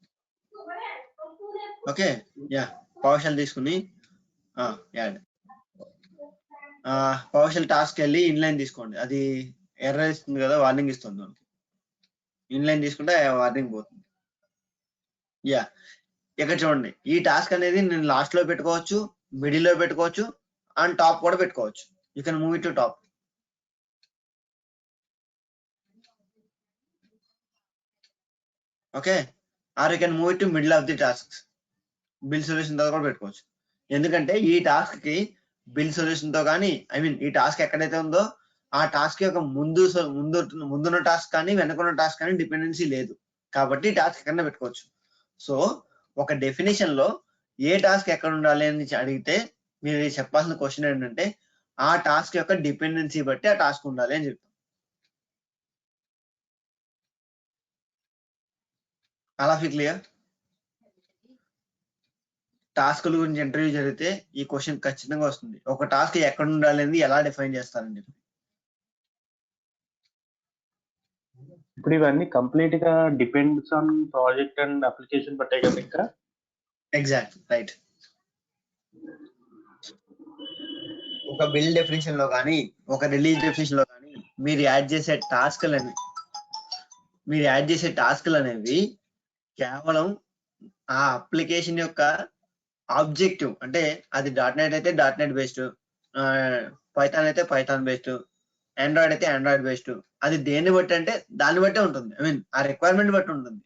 Okay. Yeah PowerShell తీసుకుని యాడ్ PowerShell టాస్క్ వెళ్ళి ఇన్లైన్ తీసుకోండి. అది ఎర్రర్ ఇస్తుంది కదా, వార్నింగ్ ఇస్తుంది. ఇన్లైన్ తీసుకుంటే వార్నింగ్ పోతుంది. యా ఇక్కడ చూడండి, ఈ టాస్క్ అనేది నేను లాస్ట్ లో పెట్టుకోవచ్చు, మిడిల్ లో పెట్టుకోవచ్చు అండ్ టాప్ కూడా పెట్టుకోవచ్చు. You can move it to top. Okay. Or you can move it to middle of the task. Build solution తో కూడా పెట్టుకోవచ్చు. ఎందుకంటే ఈ టాస్క్ కి బిల్ సొల్యూషన్ తో కానీ ఈ టాస్క్ ఎక్కడైతే ఉందో ఆ టాస్క్ యొక్క ముందున్న టాస్క్ కానీ వెనుకున్న టాస్క్ కానీ డిపెండెన్సీ లేదు కాబట్టి టాస్క్ ఎక్కడైనా పెట్టుకోవచ్చు. సో ఒక డెఫినేషన్ లో ఏ టాస్క్ ఎక్కడ ఉండాలి అని అడిగితే మీరు చెప్పాల్సిన క్వశ్చన్ ఏంటంటే ఆ టాస్క్ యొక్క డిపెండెన్సీ బట్టి ఆ టాస్క్ ఉండాలి అని చెప్తాం. అలా క్లియర్? టాస్క్ల గురించి ఇంటర్వ్యూ జరిగితే ఈ క్వశ్చన్ ఖచ్చితంగా వస్తుంది. ఒక టాస్క్ ఎక్కడ ఉండాలి అనేది ఎలా డిఫైన్ చేస్తారని చెప్పి. ఇప్పుడు ఇవన్నీ కంప్లీట్ గా depends on project and application బట్టే కదా ఇంకా. Exact right. ఒక బిల్డ్ డెఫినేషన్ లో కానీ ఒక రిలీజ్ డెఫినేషన్ లో కానీ మీరు యాడ్ చేసే టాస్క్లు అనేవి కేవలం ఆ అప్లికేషన్ యొక్క ఆబ్జెక్టివ్, అంటే అది .NET అయితే .NET బేస్డ్, పైథాన్ అయితే పైథాన్ బేస్డ్, ఆండ్రాయిడ్ అయితే ఆండ్రాయిడ్ బేస్డ్, అది దేన్ని బట్టి అంటే దాన్ని బట్టే ఉంటుంది. ఆ రిక్వైర్మెంట్ బట్టి ఉంటుంది.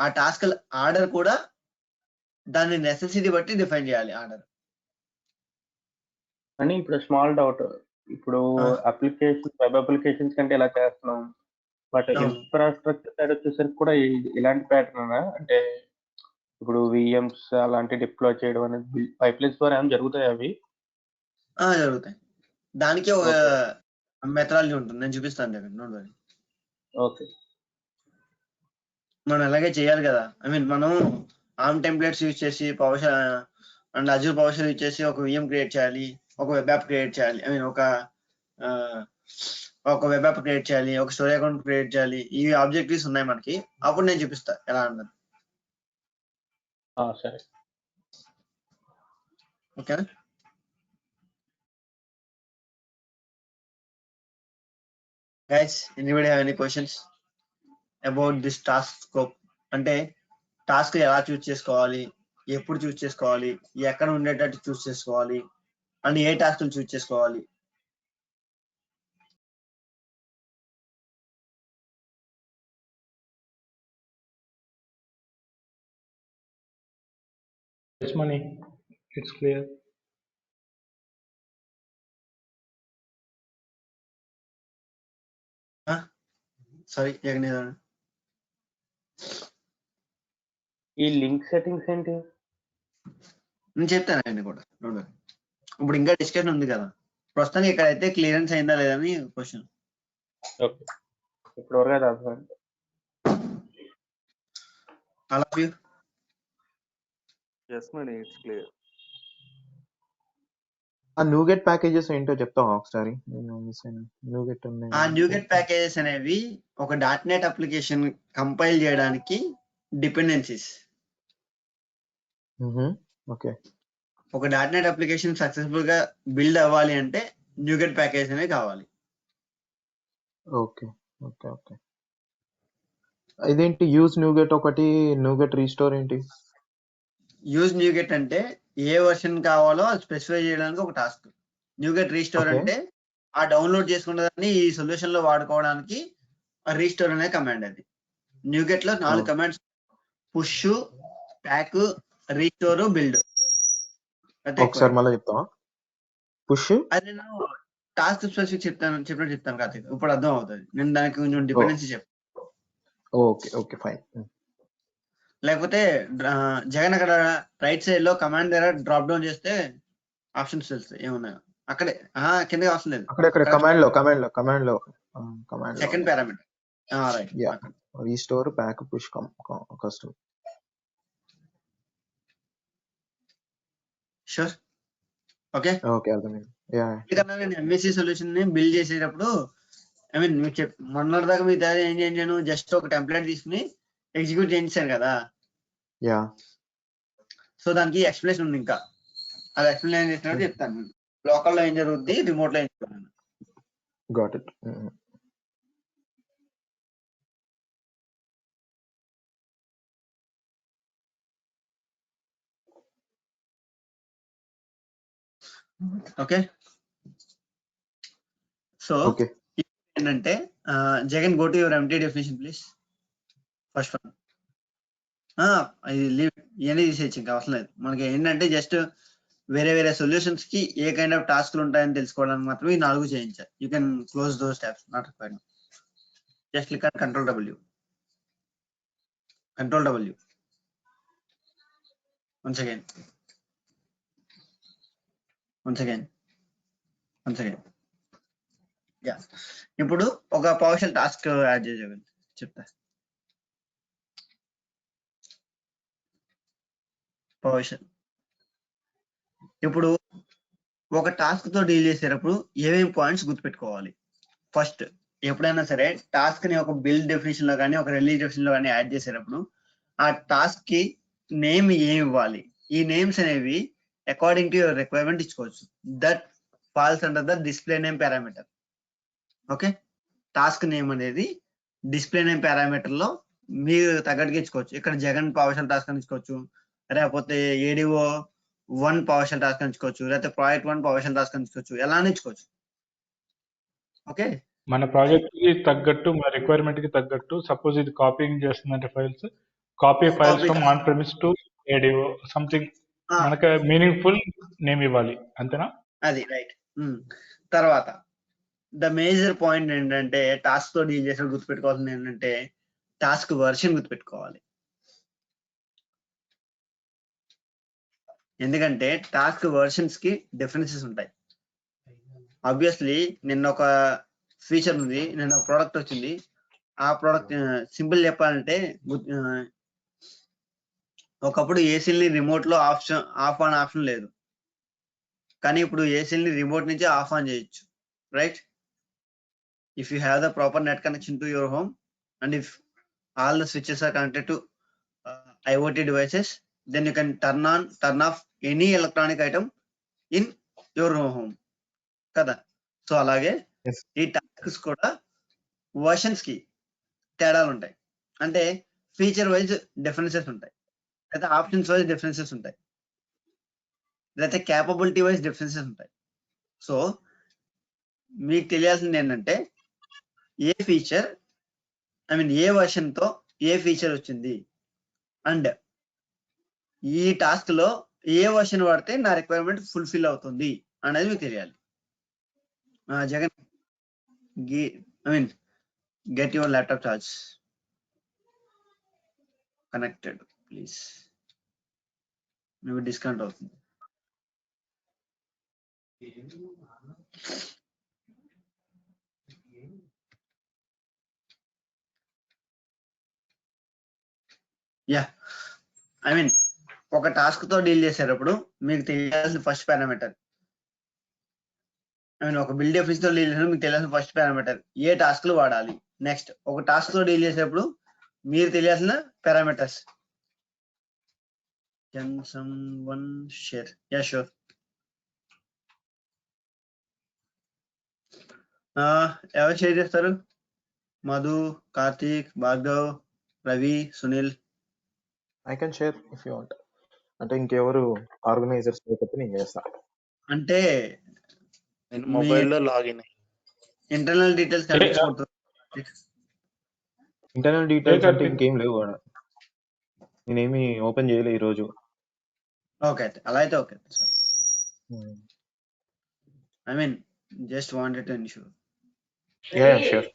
ఆ టాస్క్ ఆర్డర్ కూడా దాని నెసెసిటీ బట్టి డిఫైన్ చేయాలి ఆర్డర్. అని ఇప్పుడు స్మాల్ డౌట్, ఇప్పుడు వెబ్ అప్లికేషన్స్ కంటే ఇలా చేస్తున్నాం, బట్ ఇన్ఫ్రాస్ట్రక్చర్ సైడ్ వచ్చేసరికి కూడా ఇలాంటి ప్యాటర్న్ అంటే ఇప్పుడు VMs అలాంటి డిప్లాయ్ చేయడం అనేది పైప్లైన్స్ ద్వారా ఏమైనా జరుగుతాయి? అవి జరుగుతాయి. దానికి ఒక మెథడాలజీ ఉంటుంది, నేను చూపిస్తాను దగ్గర. ఓకే. మనం అలాగే చేయాలి కదా. మనం ఆర్మ్ టెంప్లెట్స్ యూజ్ చేసి PowerShell and Azure PowerShell use చేసి ఒక VM క్రియేట్ చేయాలి, ఒక వెబ్ యాప్ క్రియేట్ చేయాలి, ఒక వెబ్ యాప్ క్రియేట్ చేయాలి, ఒక స్టోరీ అకౌంట్ క్రియేట్ చేయాలి. ఈ ఆబ్జెక్టివ్స్ ఉన్నాయి మనకి. అప్పుడు నేను చూపిస్తా ఎలా అన్నది. సరే. ఓకేనా? Guys, anybody have any questions about this task scope? అంటే టాస్క్ ఎలా చూస్ చేసుకోవాలి, ఎప్పుడు చూస్ చేసుకోవాలి, ఎక్కడ ఉండేటట్టు చూస్ చేసుకోవాలి అండ్ ఏ టాస్క్లు చూస్ చేసుకోవాలి? Yes, Mani. It's clear. Sorry ఈ లింక్ సెట్టింగ్స్ ఏంటి? నేను చెప్తానండి కూడా రెండు. ఇప్పుడు ఇంకా డిస్కషన్ ఉంది కదా, ప్రస్తుతానికి ఇక్కడైతే క్లియరెన్స్ అయిందా లేదని క్వశ్చన్. ఓకే, ఇప్పుడు వరకు అయితే అర్థం. All of you? Yes, Mani, it's clear. ఆ న్యూగెట్ ప్యాకేజెస్ ఏంటో చెప్తావా ఒకసారి? నేను మిస్ అయినా. న్యూగెట్ ఆ న్యూగెట్ ప్యాకేజెస్ అనేవి ఒక .NET అప్లికేషన్ కంపైల్ చేయడానికి డిపెండెన్సీస్. ఓకే. ఒక .NET అప్లికేషన్ సక్సెస్ఫుల్ గా బిల్డ్ అవ్వాలి అంటే న్యూగెట్ ప్యాకేజ్ అనేవి కావాలి. Okay okay okay. ఇదేంటి యూజ్ న్యూగెట్ ఒకటి, న్యూగెట్ రీస్టోర్ ఏంటి? యూజ్ న్యూగెట్ అంటే ఏ వర్షన్ కావాలో అది స్పెసిఫై చేయడానికి ఒక టాస్క్. న్యూగెట్ restore Okay. అంటే ఆ డౌన్లోడ్ చేసుకున్న దాన్ని ఈ సొల్యూషన్ లో వాడుకోవడానికి రీస్టోర్ అనే కమాండ్. అది న్యూగెట్ లో 4 commands: push, pack, restore, build. ఒకసారి మళ్ళీ చెప్తావా? పుష్, అది నేను టాస్క్ స్పెసిఫిక్ చెప్తాను కార్తీక్, ఇప్పుడు అర్థం అవుతుంది. నేను దానికి కొంచెం డిపెండెన్సీ చెప్తాను. Okay okay fine. లేకపోతే జగన్ అక్కడ రైట్ సైడ్ లో కమాండ్ దగ్గర డ్రాప్ డౌన్ చేస్తే ఆప్షన్స్ తెలుస్తాయి ఏమున్నాయో. అక్కడే కింద ఆప్షన్ లేదు, అక్కడ కమాండ్ లో second parameter. Right, restore, pack, push, custom. Sure. Okay okay అర్థమైంది. యా ఎందుకన్నా నేను ఎంఎస్సి సొల్యూషన్ ని బిల్డ్ చేసేటప్పుడు మీకు మొన్నటిదాకా మీ దారి ఏం చేయండి, జస్ట్ ఒక టెంప్లెట్ తీసుకుని ఎగ్జిక్యూట్ చేయించాను కదా. యా సో దానికి ఎక్స్ప్లెనేషన్ ఉంది, ఇంకా అది ఎక్స్ప్లెయిన్ చేసినట్టు చెప్తాను. లోకల్ లో ఏం జరుగుద్ది, రిమోట్ లో ఏం జరుగుతుంది. Got it. Okay. So okay ఏంటంటే Jagan go to your MT definition please. First one ఇవన్నీ తీసేయచ్చు, ఇంకా అవసరం లేదు మనకి. ఏంటంటే జస్ట్ వేరే వేరే సొల్యూషన్స్ కి ఏ కైండ్ ఆఫ్ టాస్క్లు ఉంటాయని తెలుసుకోవడానికి మాత్రం ఈ 4 చేయించారు. You can close those tabs, not required. Just click on control W. Once again yeah. ఇప్పుడు ఒక పవర్షల్ టాస్క్ యాడ్ చేయాలి, చెప్తా. పవర్షల్ ఇప్పుడు ఒక టాస్క్ తో డీల్ చేసేటప్పుడు ఏమేమి పాయింట్స్ గుర్తుపెట్టుకోవాలి. ఫస్ట్, ఎప్పుడైనా సరే టాస్క్ ని ఒక బిల్డ్ డెఫినేషన్ లో కానీ ఒక రిలీజ్ డెఫినేషన్ లో కానీ యాడ్ చేసేటప్పుడు ఆ టాస్క్ కి నేమ్ ఏమి ఇవ్వాలి. ఈ నేమ్స్ అనేవి అకార్డింగ్ టు యువర్ రిక్వైర్మెంట్ ఇచ్చుకోవచ్చు. That falls under the display name parameter. Okay, task name అనేది డిస్ప్లే నేమ్ పారామీటర్ లో మీరు తగ్గట్టుగా ఇచ్చుకోవచ్చు. ఇక్కడ జగన్ పవర్షల్ టాస్క్ అని ఇచ్చుకోవచ్చు, లేకపోతే ఏడిఓ 1 పవర్షల్ టాస్క్ అని ఇచ్చుకోవచ్చు, లేకపోతే ప్రాజెక్ట్ 1 పవర్షల్ టాస్క్ అని ఇచ్చుకోవచ్చు, ఎలా అని ఇచ్చుకోవచ్చు. ఓకే, మన ప్రాజెక్ట్ కి తగ్గట్టు, మన రిక్వైర్మెంట్ కి తగ్గట్టు, సపోజ్ ఇది కాపీయింగ్ చేస్తుందంటే files, copy files from on premise to ADO something, మనకు మీనింగ్ఫుల్ నేమ్ ఇవ్వాలి, అంతేనా? అది రైట్. తర్వాత ద మేజర్ పాయింట్ ఏంటంటే టాస్క్ తో డీల్ చేసినప్పుడు గుర్తుపెట్టుకోవాల్సింది ఏంటంటే టాస్క్ వర్షన్ గుర్తుపెట్టుకోవాలి. ఎందుకంటే టాస్క్ వర్షన్స్ కి డిఫరెన్సెస్ ఉంటాయి. ఆబ్వియస్లీ నిన్న ఒక ఫీచర్ ఉంది, నిన్న ఒక ప్రోడక్ట్ వచ్చింది. ఆ ప్రోడక్ట్ సింపుల్ చెప్పాలంటే ఒకప్పుడు ఏసీని రిమోట్ లో ఆఫ్ ఆన్ ఆప్షన్ లేదు, కానీ ఇప్పుడు ఏసీని రిమోట్ నుంచి ఆఫ్ ఆన్ చేయొచ్చు. Right, if you have the proper net connection to your home and if all the switches are connected to IoT devices, then you can turn on, turn off any electronic item in your home కదా. So అలాగే ఈ tasks కూడా versions కి తేడాలు ఉంటాయి. అంటే feature wise differences ఉంటాయి, లేదా ఆప్షన్స్ వైజ్ డిఫరెన్సెస్ ఉంటాయి, లేదా క్యాపబిలిటీ వైజ్ డిఫరెన్సెస్ ఉంటాయి. సో మీకు తెలియాల్సింది ఏంటంటే ఏ ఫీచర్, ఏ వర్షన్ తో ఏ ఫీచర్ వచ్చింది, అండ్ ఈ టాస్క్ లో ఏ వర్షన్ వాడితే నా రిక్వైర్మెంట్ ఫుల్ఫిల్ అవుతుంది అనేది మీకు తెలియాలి. Jagan get your laptop charge connected please. maybe discount అవుతుంది. ఒక టాస్క్ తో డీల్ చేసేటప్పుడు మీకు తెలియాల్సిన ఫస్ట్ పారామీటర్, ఒక బిల్డ్ డెఫినిషన్ తో డీల్ చేసినప్పుడు మీకు తెలియాల్సిన ఫస్ట్ పారామీటర్ ఏ టాస్క్ లు వాడాలి. నెక్స్ట్ ఒక టాస్క్ తో డీల్ చేసేటప్పుడు మీరు తెలియాల్సిన parameters. Can someone share? Yeah, sure. ఎవరు షేర్ చేస్తారు? Madhu, Karthik, Bhargav, Ravi, Sunil. I can share if you want. అంటే ఇంకెవరు ఆర్గనైజర్స్ లేకపోతే నేను చేస్తా. అంటే నేను మొబైల్లో login internal details internal details అంటే ఇంకేం లేవు, నేనేమి ఓపెన్ చేయలే ఈ రోజు. ఓకే, అలా అయితే okay. Just wanted to ensure. Yeah sure.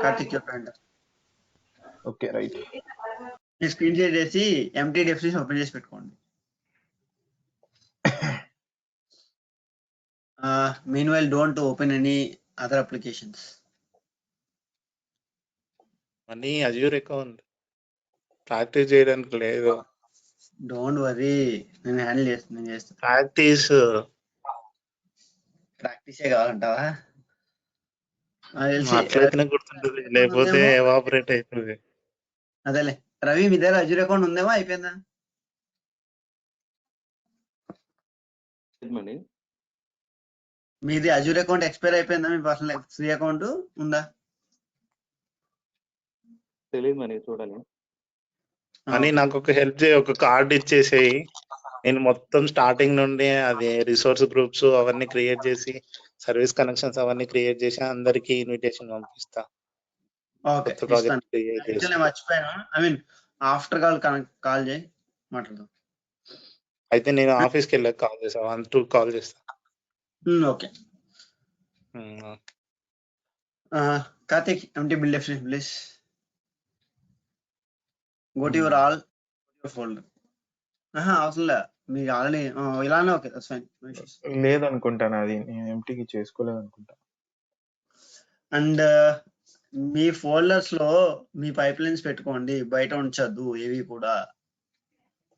Karthik చెప్పండి. Okay right. మీ స్క్రీన్ షేర్ చేసి ఎంటీ డెఫినిషన్ ఓపెన్ చేసి పెట్టుకోండి. meanwhile don't open any other applications. Mani Azure account practice చేయడానికి లేదు. డోంట్ వరీ, నేను హ్యాండిల్ చేస్తాను. ప్రాక్టీసే కావాలంటావా? అట్లయితేనే గుర్తుంటుంది, లేకపోతే ఎవాపరేట్ అవుతుంది. అదేలే. రవి మీ దగ్గర అజ్యూర్ అకౌంట్ ఉందేమో, అయిపోయిందా? మీది అజ్యూర్ అకౌంట్ ఎక్స్పైర్ అయిపోయిందా? మీ పర్సనల్ ఫ్రీ అకౌంట్ ఉందా? తెలియదు మనీ, చూడాలి. అని నాకు ఒక హెల్ప్ చేయి, ఒక కార్డ్ ఇచ్చేసేయి. నేను మొత్తం స్టార్టింగ్ నుండి అది రిసోర్స్ గ్రూప్స్ అవన్నీ క్రియేట్ చేసి, సర్వీస్ కనెక్షన్స్ అవన్నీ క్రియేట్ చేసి అందరికి ఇన్విటేషన్ పంపిస్తా. ఓకే, మర్చిపోయాను. ఆఫ్టర్ కాల్ చేయి, మాట్లాడదాం. అయితే నేను ఆఫీస్కి వెళ్ళాక కాల్ చేస్తా, 1-2 కాల్ చేస్తా. Okay. Karthik, empty build definition please. Go to your all folder. అవసరం లే, మీకు ఆల్రెడీ ఇలానే. Okay, that's fine. లేదనుకుంటాను, అది నేను ఎంటీకి చేసుకోలేదు అనుకుంటా. అండ్ మీ ఫోల్డర్స్ లో మీ పైప్ లైన్స్ పెట్టుకోండి, బయట ఉంచద్దు ఏవి కూడా.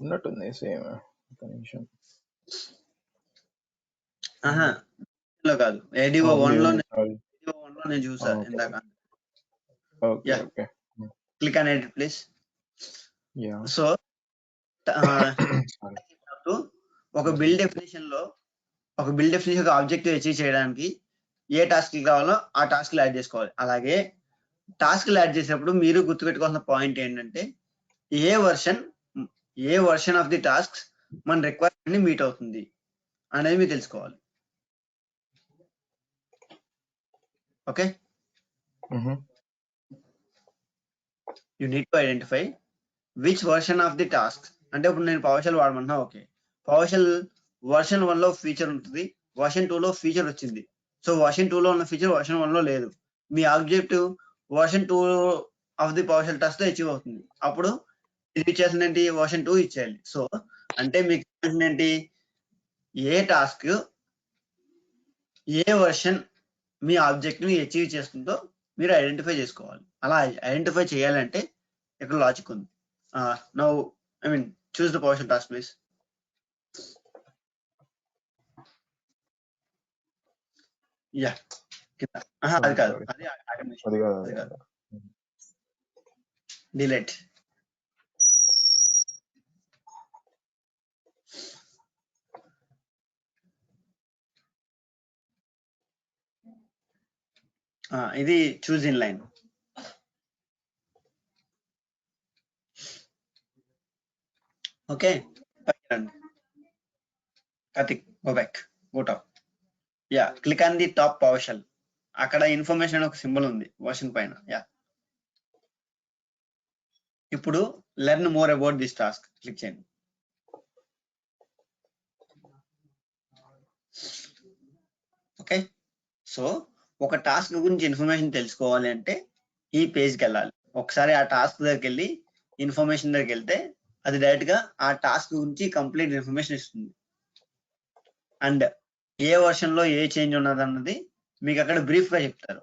ఉన్నట్టుంది సేమ్. ఒక నిమిషం. కాదు, ADO 1 లో నేను చూసా ఇందాక. Click on edit please. So ఒక బిల్డ్ డెఫినేషన్ లో ఒక ఆబ్జెక్టివ్ అచీవ్ చేయడానికి ఏ టాస్క్ కావాలో ఆ టాస్క్ యాడ్ చేసుకోవాలి. అలాగే టాస్క్ యాడ్ చేసేటప్పుడు మీరు గుర్తుపెట్టుకోవాల్సిన పాయింట్ ఏంటంటే ఏ వర్షన్ ఆఫ్ ది టాస్క్ మన రిక్వైర్మెంట్ ని మీట్ అవుతుంది అనేది మీరు తెలుసుకోవాలి. Okay, you need to identify which version of the task. అంటే ఇప్పుడు నేను పవర్షెల్ వాడమన్నా, ఓకే, పవర్షెల్ వర్షన్ 1 లో ఫీచర్ ఉంటుంది, వర్షన్ 2 లో ఫీచర్ వచ్చింది. సో వర్షన్ 2 లో ఉన్న ఫీచర్ వర్షన్ 1 లో లేదు. మీ objective version 2 of the PowerShell task తో అచీవ్ అవుతుంది. అప్పుడు ఇది ఇచ్చేసింది ఏంటి, వర్షన్ 2 ఇచ్చేయాలి. సో అంటే మీకు ఏంటి, ఏ టాస్క్ ఏ వర్షన్ మీ ఆబ్జెక్ట్ ని అచీవ్ చేస్తుందో మీరు ఐడెంటిఫై చేసుకోవాలి. అలా ఐడెంటిఫై చేయాలంటే ఇక్కడ లాజిక్ ఉంది. Now choose the PowerShell task please. Yeah, అది కాదు, అది ఆటోమేషన్. డిలీట్. ఇది choose in line. Okay, Karthik, go back, go top. Yeah, click on the top PowerShell. అక్కడ ఇన్ఫర్మేషన్ ఒక సింబల్ ఉంది వర్షన్ పైన. యా, ఇప్పుడు learn more about this task click చేయండి. ఓకే, సో ఒక టాస్క్ గురించి ఇన్ఫర్మేషన్ తెలుసుకోవాలి అంటే ఈ పేజ్కి వెళ్ళాలి. ఒకసారి ఆ టాస్క్ దగ్గరికి వెళ్ళి ఇన్ఫర్మేషన్ దగ్గరికి వెళ్తే అది డైరెక్ట్ గా ఆ టాస్క్ గురించి కంప్లీట్ ఇన్ఫర్మేషన్ ఇస్తుంది. అండ్ ఏ వర్షన్ లో ఏ చేంజ్ ఉన్నది అన్నది మీకు అక్కడ బ్రీఫ్ గా చెప్తారు.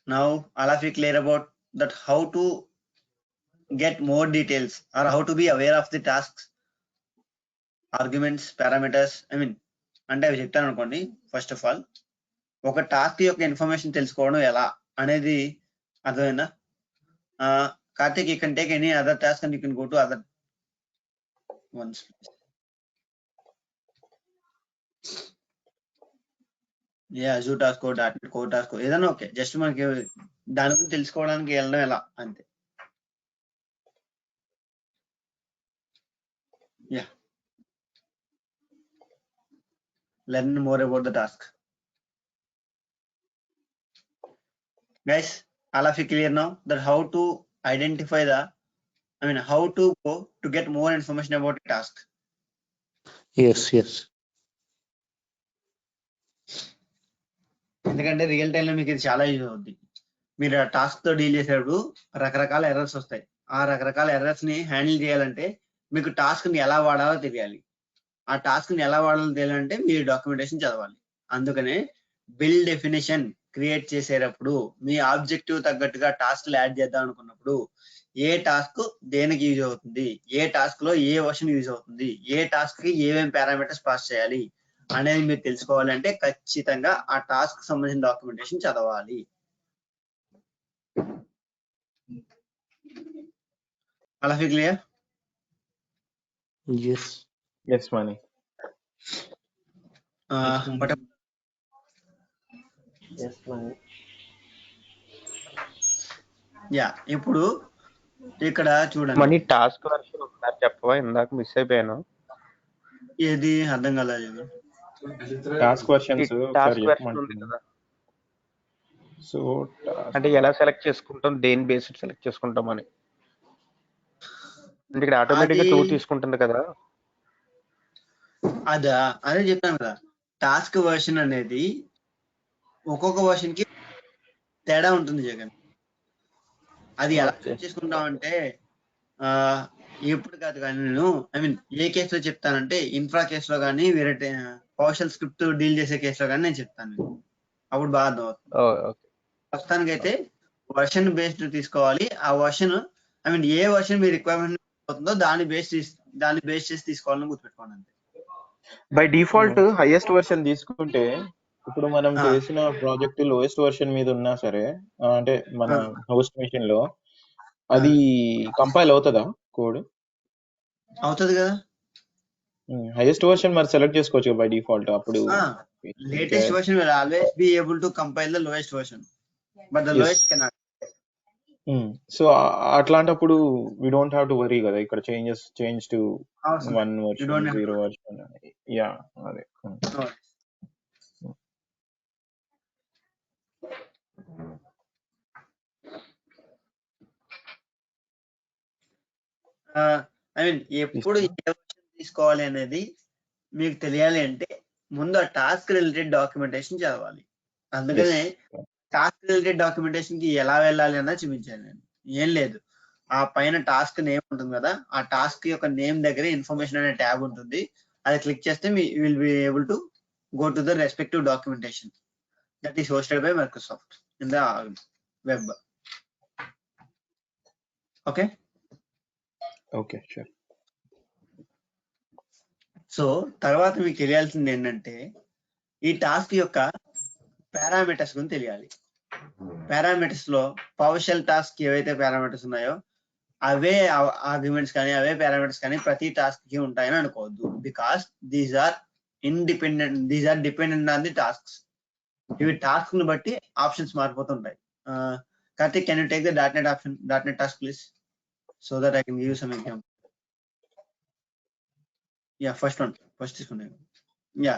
Now all of you clear about that how to get more details or how to be aware of the tasks, arguments, parameters. I mean అంటే అవి చెప్తాను అనుకోండి. ఫస్ట్ ఆఫ్ ఆల్ ఒక టాస్క్ యొక్క ఇన్ఫర్మేషన్ తెలుసుకోవడం ఎలా అనేది అర్థమైందా? Karthik, you can take any other task and you can go to other once. Zoo task, dot co task, ఏదైనా ఓకే. జస్ట్ మనకి దాని గురించి తెలుసుకోవడానికి వెళ్ళడం ఎలా అంతే. Yeah, learn more about the task. Guys, all of you clear now that how to identify how to go to get more information about a task? yes. ఎందుకంటే real టైంలో మీకు ఇది చాలా యూజ్ అవుద్ది. మీరు ఆ టాస్క్ తో డీల్ చేసేటప్పుడు రకరకాల ఎర్రర్స్ వస్తాయి. ఆ రకరకాల ఎర్రర్స్ ని హ్యాండిల్ చేయాలంటే మీకు టాస్క్ ని ఎలా వాడాలో తెలియాలి. ఆ టాస్క్ ని ఎలా వాడాలో తెలియాలంటే మీరు డాక్యుమెంటేషన్ చదవాలి. అందుకనే బిల్ డెఫినేషన్ క్రియేట్ చేసేటప్పుడు మీ ఆబ్జెక్టివ్ తగ్గట్టుగా టాస్క్లు యాడ్ చేద్దాం అనుకున్నప్పుడు ఏ టాస్క్ దేనికి యూజ్ అవుతుంది, ఏ టాస్క్ లో ఏ వర్షన్ యూజ్ అవుతుంది, ఏ టాస్క్ కి ఏమేమి పారామీటర్స్ పాస్ చేయాలి అనేది మీరు తెలుసుకోవాలంటే ఖచ్చితంగా ఆ టాస్క్ సంబంధించిన డాక్యుమెంటేషన్ చదవాలి. అలా క్లియర్? yes Mani. యా, ఇప్పుడు ఇక్కడ చూడండి. మనీ టాస్క్ వర్షన్ ఒకసారి చెప్పవా? ఇందాక మిస్ అయిపోయాను. ఏది అర్థం కాలేదు. టాస్క్ వర్షన్స్ టాస్క్ వర్షన్ ఉంది కదా, సో అంటే ఎలా సెలెక్ట్ చేసుకుంటాం, దేని బేస్డ్ సెలెక్ట్ చేసుకుంటాం అని. అంటే ఇక్కడ ఆటోమేటిక్ గా 2 తీసుకుంటుంది కదా. అదే చెప్తాను కదా, టాస్క్ వర్షన్ అనేది ఒక్కొక్క వర్షన్ కి తేడా ఉంటుంది జగన్. అది ఎలా చేసుకుంటాం అంటే ఎప్పుడు కాదు కానీ నేను ఏ కేసులో చెప్తానంటే ఇన్ఫ్రా కేసులో కానీ వేరే పవర్షల్ స్క్రిప్ట్ డీల్ చేసే కేసులో కానీ నేను చెప్తాను. అప్పుడు బాగా అర్థం అవుతుంది. ప్రస్తుతానికైతే వర్షన్ బేస్డ్ తీసుకోవాలి. ఆ వర్షన్ ఏ వర్షన్ మీ రిక్వైర్మెంట్ అవుతుందో దాన్ని బేస్ చేసి తీసుకోవాలని గుర్తుపెట్టుకోండి అంతే. బై డిఫాల్ట్ హైయెస్ట్ వర్షన్ తీసుకుంటే ఇప్పుడు మనం చేసిన ప్రాజెక్ట్ లోయెస్ట్ వర్షన్ మీద ఉన్నా సరే, అంటే మన హోస్ట్ మెషిన్ లో అది కంపైల్ అవుతుందా కోడ్? అవుతుంది కదా. హైయెస్ట్ వర్షన్ మరి సెలెక్ట్ చేసుకోవచ్చు బై డిఫాల్ట్. అప్పుడు latest version will always be able to compile the lowest version, but the lowest cannot. So అట్లాంటప్పుడు we don't have to worry కదా, ఇక్కడ change to 1 version 0 version. Yeah, అదే. ఎప్పుడు ఏ version తీసుకోవాలి అనేది మీకు తెలియాలి అంటే ముందు ఆ టాస్క్ రిలేటెడ్ డాక్యుమెంటేషన్ చదవాలి. అందుకనే టాస్క్ రిలేటెడ్ డాక్యుమెంటేషన్ కి ఎలా వెళ్ళాలి అన్నది చూపించాను నేను. ఏం లేదు, ఆ పైన టాస్క్ నేమ్ ఉంటుంది కదా, ఆ టాస్క్ యొక్క నేమ్ దగ్గర ఇన్ఫర్మేషన్ అనే ట్యాబ్ ఉంటుంది. అది క్లిక్ చేస్తే మీ will be able to go to the respective documentation that is hosted by Microsoft in the web. Okay okay, sure. So తర్వాత మీకు తెలియాల్సింది ఏంటంటే ఈ టాస్క్ యొక్క పారామీటర్స్ గురించి తెలియాలి. పారామీటర్స్ లో పవర్షెల్ టాస్క్ ఏవైతే పారామీటర్స్ ఉన్నాయో అవే ఆర్గ్యుమెంట్స్ కానీ అవే పారామీటర్స్ కానీ ప్రతి టాస్క్ కి ఉంటాయని అనుకోవద్దు. Because these are dependent on the tasks. ఇవి టాస్క్ ని బట్టి ఆప్షన్స్ మారిపోతుంటాయి. Karthik, can you take the dot net task please, so that I can give some example. Yeah, first తీసుకున్నాను. యా,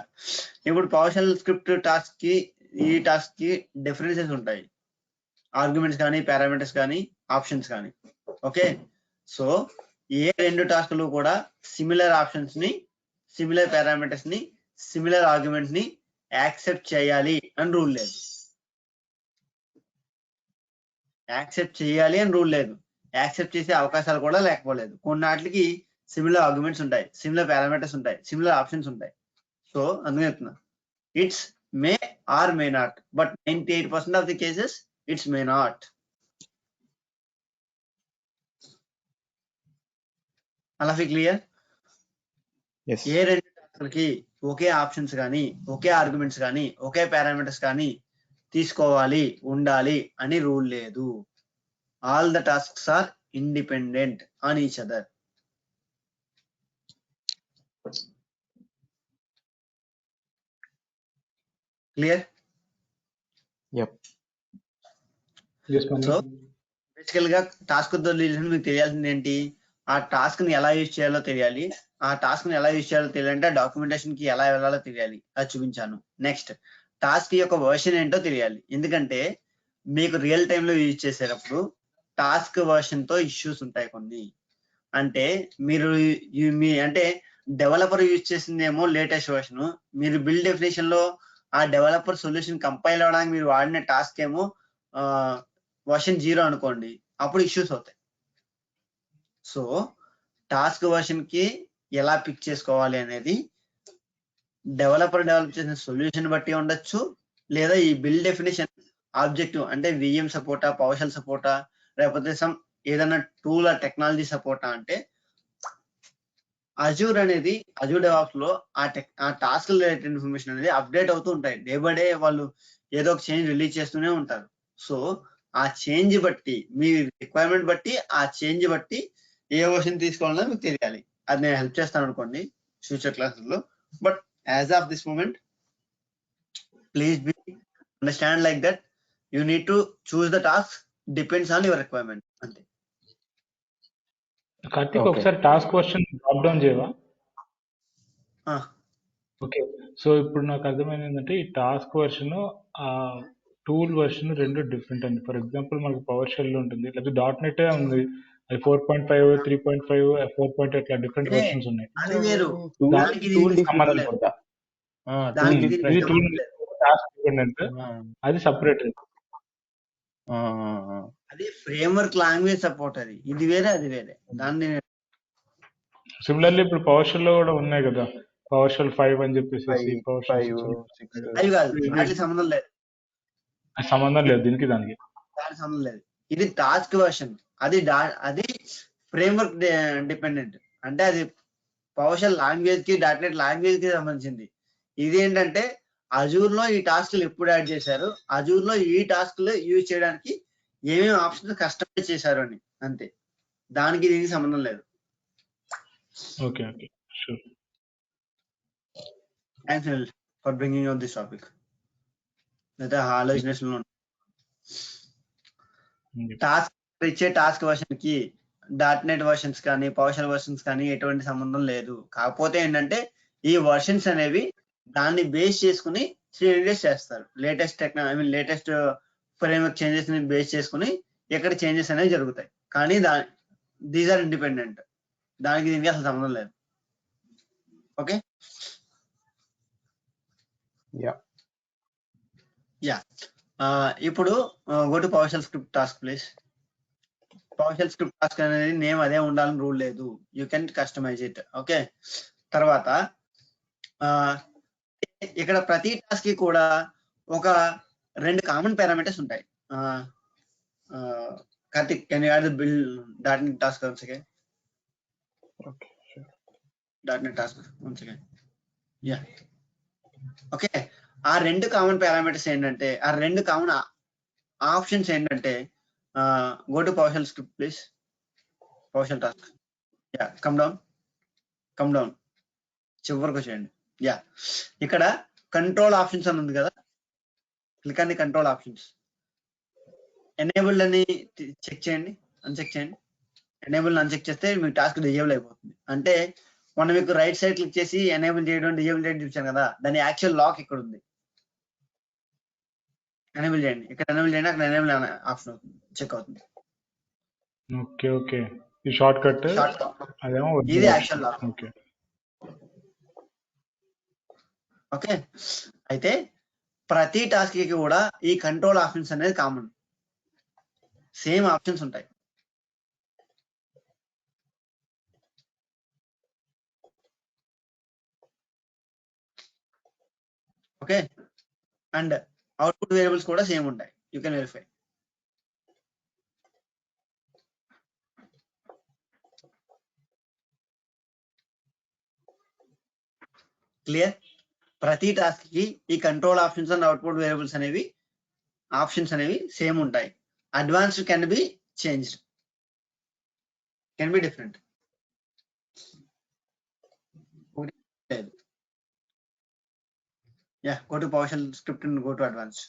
ఇప్పుడు పవర్షెల్ స్క్రిప్ట్ టాస్క్ కి ఈ టాస్క్ కి differences ఉంటాయి. ఆర్గ్యుమెంట్స్ కానీ పారామీటర్స్ కానీ ఆప్షన్స్ కానీ. ఓకే, సో ఏ రెండు టాస్క్లు కూడా సిమిలర్ ఆప్షన్స్ ని, సిమిలర్ పారామీటర్స్ ని, సిమిలర్ ఆర్గ్యుమెంట్స్ ని యాక్సెప్ట్ చేయాలి అని రూల్ లేదు. యాక్సెప్ట్ చేయాలి అని రూల్ లేదు. యాక్సెప్ట్ చేసే అవకాశాలు కూడా లేకపోలేదు. కొన్నాటికి సిమిలర్ ఆర్గ్యుమెంట్స్ ఉంటాయి, సిమిలర్ పారామీటర్స్ ఉంటాయి, సిమిలర్ ఆప్షన్స్ ఉంటాయి. సో అందుకే చెప్తున్నా, it's may or may not, but 98% of the cases it's may not. అలా క్లియర్? ఎస్. ఏ రెండు టాస్క్లకి ఒకే ఆప్షన్స్ కానీ, ఒకే ఆర్గ్యుమెంట్స్ కానీ, ఒకే పారామీటర్స్ కానీ తీసుకోవాలి, ఉండాలి అని రూల్ లేదు. All the tasks are independent on each other. Clear? Yup. Yes, Mani. So basically గా టాస్క్ రిలేషన్ మీకు తెలియాల్సింది ఏంటి? ఆ టాస్క్ ని ఎలా యూజ్ చేయాలో తెలియాలి. ఆ టాస్క్ ని ఎలా యూజ్ చేయాలో తెలియాలంటే డాక్యుమెంటేషన్ కి ఎలా వెళ్ళాలో తెలియాలి. అది చూపించాను. నెక్స్ట్ టాస్క్ యొక్క వర్షన్ ఏంటో తెలియాలి. ఎందుకంటే మీకు రియల్ టైమ్ లో యూజ్ చేసేటప్పుడు టాస్క్ వర్షన్ తో ఇష్యూస్ ఉంటాయి కొన్ని. అంటే మీరు అంటే డెవలపర్ యూజ్ చేసిందేమో లేటెస్ట్ వర్షన్, మీరు బిల్డ్ డెఫినేషన్ లో ఆ డెవలపర్ సొల్యూషన్ కంపైల్ అవడానికి మీరు వాడిన టాస్క్ ఏమో వర్షన్ 0 అనుకోండి, అప్పుడు ఇష్యూస్ అవుతాయి. సో టాస్క్ వర్షన్ కి ఎలా పిక్ చేసుకోవాలి అనేది డెవలపర్ డెవలప్ చేసిన సొల్యూషన్ బట్టి ఉండొచ్చు, లేదా ఈ బిల్డ్ డెఫినేషన్ ఆబ్జెక్టివ్ అంటే విఎం సపోర్టా, పవర్షెల్ సపోర్టా, లేకపోతే సమ్ ఏదైనా టూల్ టెక్నాలజీ సపోర్టా. అంటే అజూర్ అనేది అజూర్ డెవాప్స్ లో ఆ టాస్క్ రిలేటెడ్ ఇన్ఫర్మేషన్ అనేది అప్డేట్ అవుతూ ఉంటాయి. డే బై డే వాళ్ళు ఏదో ఒక చేంజ్ రిలీజ్ చేస్తూనే ఉంటారు. సో ఆ చేంజ్ బట్టి, మీ రిక్వైర్మెంట్ బట్టి, ఆ చేంజ్ బట్టి ఏ వర్షన్ తీసుకోవాలో మీకు తెలియాలి. అది నేను హెల్ప్ చేస్తాను అనుకోండి ఫ్యూచర్ క్లాసెస్ లో. But as of this moment please be understand like that you need to choose the task depends on your requirement. అంతే. కార్తిక్ ఒకసారి టాస్క్ వర్షన్ డ్రాప్ డౌన్ చేయవా? ఓకే. సో ఇప్పుడు నాకు అర్థమైంది ఏంటంటే ఈ టాస్క్ వర్షన్ ఆ టూల్ వర్షన్ రెండు డిఫరెంట్ అండి. ఫర్ ఎగ్జాంపుల్ మనకు పవర్ షెల్ ఉంటుంది, లేదా డాట్ నెట్ ఉంది, అది 4.5, 3.5, 4. అట్లా డిఫరెంట్ వర్షన్స్ ఉన్నాయి. అది వేరు. టూల్ డిఫరెంట్ అనుకుంటా. ఇది టూల్ టాస్క్ డిపెండెంట్, అది సపరేట్. అది ఫ్రేమ్వర్క్ లాంగ్వేజ్ సపోర్ట్. అది ఇది వేరే, అది వేరే. దాన్ని సిమిలర్లీ ఇప్పుడు పవర్ షెల్ లో కూడా ఉన్నాయి కదా, పవర్ షెల్ 5 అని చెప్పేసి, పవర్ షెల్ 6. అది కాదు, వాటికి సంబంధం లేదు. సంబంధం లేదు దీనికి, దానికి సంబంధం లేదు. ఇది టాస్క్ వర్షన్, అది ఫ్రేమ్వర్క్ డిపెండెంట్. అంటే అది పవర్ షెల్ లాంగ్వేజ్ కి, డాట్ నెట్ లాంగ్వేజ్ కి సంబంధించింది. ఇది ఏంటంటే అజూర్ లో ఈ టాస్క్లు ఎప్పుడు యాడ్ చేశారు, అజూర్ లో ఈ టాస్క్లు యూజ్ చేయడానికి ఏమేమి ఆప్షన్స్ కస్టమైజ్ చేశారు అని, అంతే. దానికి దీనికి సంబంధం లేదు. Okay okay, sure. Thanks Anil for bringing on this topic. అయితే ఆలోచన టాస్క్ ఇచ్చే టాస్క్ వర్షన్ కి డాట్ నెట్ వర్షన్స్ కానీ, పవర్ షెల్ వర్షన్స్ కానీ ఎటువంటి సంబంధం లేదు. కాకపోతే ఏంటంటే ఈ వర్షన్స్ అనేవి దాన్ని బేస్ చేసుకుని చేంజెస్ చేస్తారు. లేటెస్ట్ లేటెస్ట్ ఫ్రేమ్వర్క్ చేంజెస్ ని బేస్ చేసుకుని ఎక్కడ చేంజెస్ అనేవి జరుగుతాయి. కానీ దీస్ ఆర్ ఇండిపెండెంట్. దానికి దీనికి అసలు సంబంధం లేదు. ఓకే. యా ఇప్పుడు go to PowerShell script task please. PowerShell script task అనేది నేమ్ అదే ఉండాలని రూల్ లేదు. You can customize it. Okay. తర్వాత ఇక్కడ ప్రతి టాస్క్ కి కూడా ఒక 2 కామన్ పారామీటర్స్ ఉంటాయి. Karthik, can you add the build dot net task once again? Okay, sure. Dot net task once again. Yeah. Okay. ఆ 2 కామన్ పారామీటర్స్ ఏంటంటే, ఆ 2 కామన్ ఆప్షన్స్ ఏంటంటే, go to PowerShell script please. PowerShell task. Yeah, come down చివరికి వచ్చేయండి. Yeah, ఇక్కడ control options అని ఉంది కదా, క్లిక్ అండి కంట్రోల్ ఆప్షన్స్. ఎనేబుల్డ్ అని చెక్ చేయండి, అన్చెక్ చేయండి. ఎనేబుల్ అన్చెక్ చేస్తే మీ టాస్క్ డిజేబుల్ అయిపోతుంది. అంటే మనం మీకు రైట్ సైడ్ క్లిక్ చేసి ఎనేబుల్ చేయడం, డిజేబుల్ చేయడం చూసాం కదా, దాని యాక్చువల్ లాక్ ఇక్కడ ఉంది. ఎనేబుల్ చేయండి, ఇక్కడ ఎనేబుల్ చేయండి, అక్కడ ఎనేబుల్ ఆప్షన్ అవుతుంది, చెక్ అవుతుంది. ఓకే ఓకే, ఈ షార్ట్ కట్ షార్ట్ అదేమో ఇది యాక్షన్ లాక్. ఓకే. ఓకే, అయితే ప్రతి టాస్క్ కి కూడా ఈ కంట్రోల్ ఆప్షన్స్ అనేది కామన్, సేమ్ ఆప్షన్స్ ఉంటాయి. ఓకే, అండ్ అవుట్పుట్ వేరియబుల్స్ కూడా సేమ్ ఉంటాయి. You can verify. క్లియర్? ప్రతి టాస్క్ కి ఈ control options and output variables అనేవి ఆప్షన్స్ అనేవి సేమ్ ఉంటాయి. Advanced can be changed, can be different. Yeah, go to PowerShell script and go to advanced.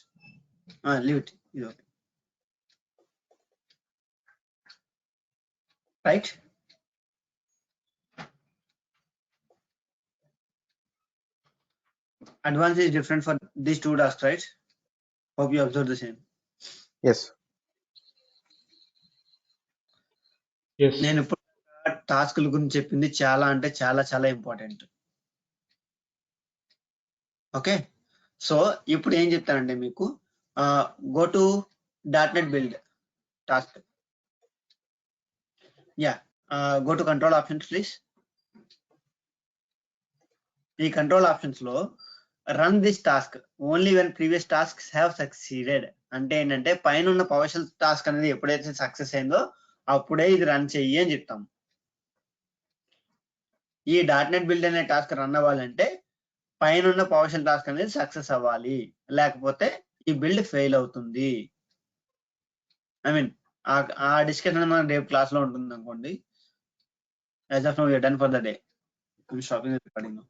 Leave it. Is okay. Right? Advanced is different for these two tasks, right? Hope you observe the same. yes నేను ఇప్పుడు టాస్క్ల గురించి చెప్పింది చాలా అంటే చాలా చాలా important. Okay, so ఇప్పుడు ఏం చెప్తానంటే మీకు go to .NET build task. Yeah, go to control options please. ఈ కంట్రోల్ ఆప్షన్స్ లో run this task only when previous tasks have succeeded అంటే ఏంటంటే పైన ఉన్న PowerShell టాస్క్ అనేది ఎప్పుడైతే సక్సెస్ అయిందో అప్పుడే ఇది రన్ చెయ్యి అని చెప్తాం. ఈ .NET బిల్డ్ అనే టాస్క్ రన్ అవ్వాలంటే పైన ఉన్న PowerShell టాస్క్ అనేది సక్సెస్ అవ్వాలి, లేకపోతే ఈ బిల్డ్ ఫెయిల్ అవుతుంది. ఐ మీన్ ఆ డిస్కషన్ మన రేపు క్లాస్ లో ఉంటుంది అనుకోండి. As of now we are done for the day. I am stopping the recording now.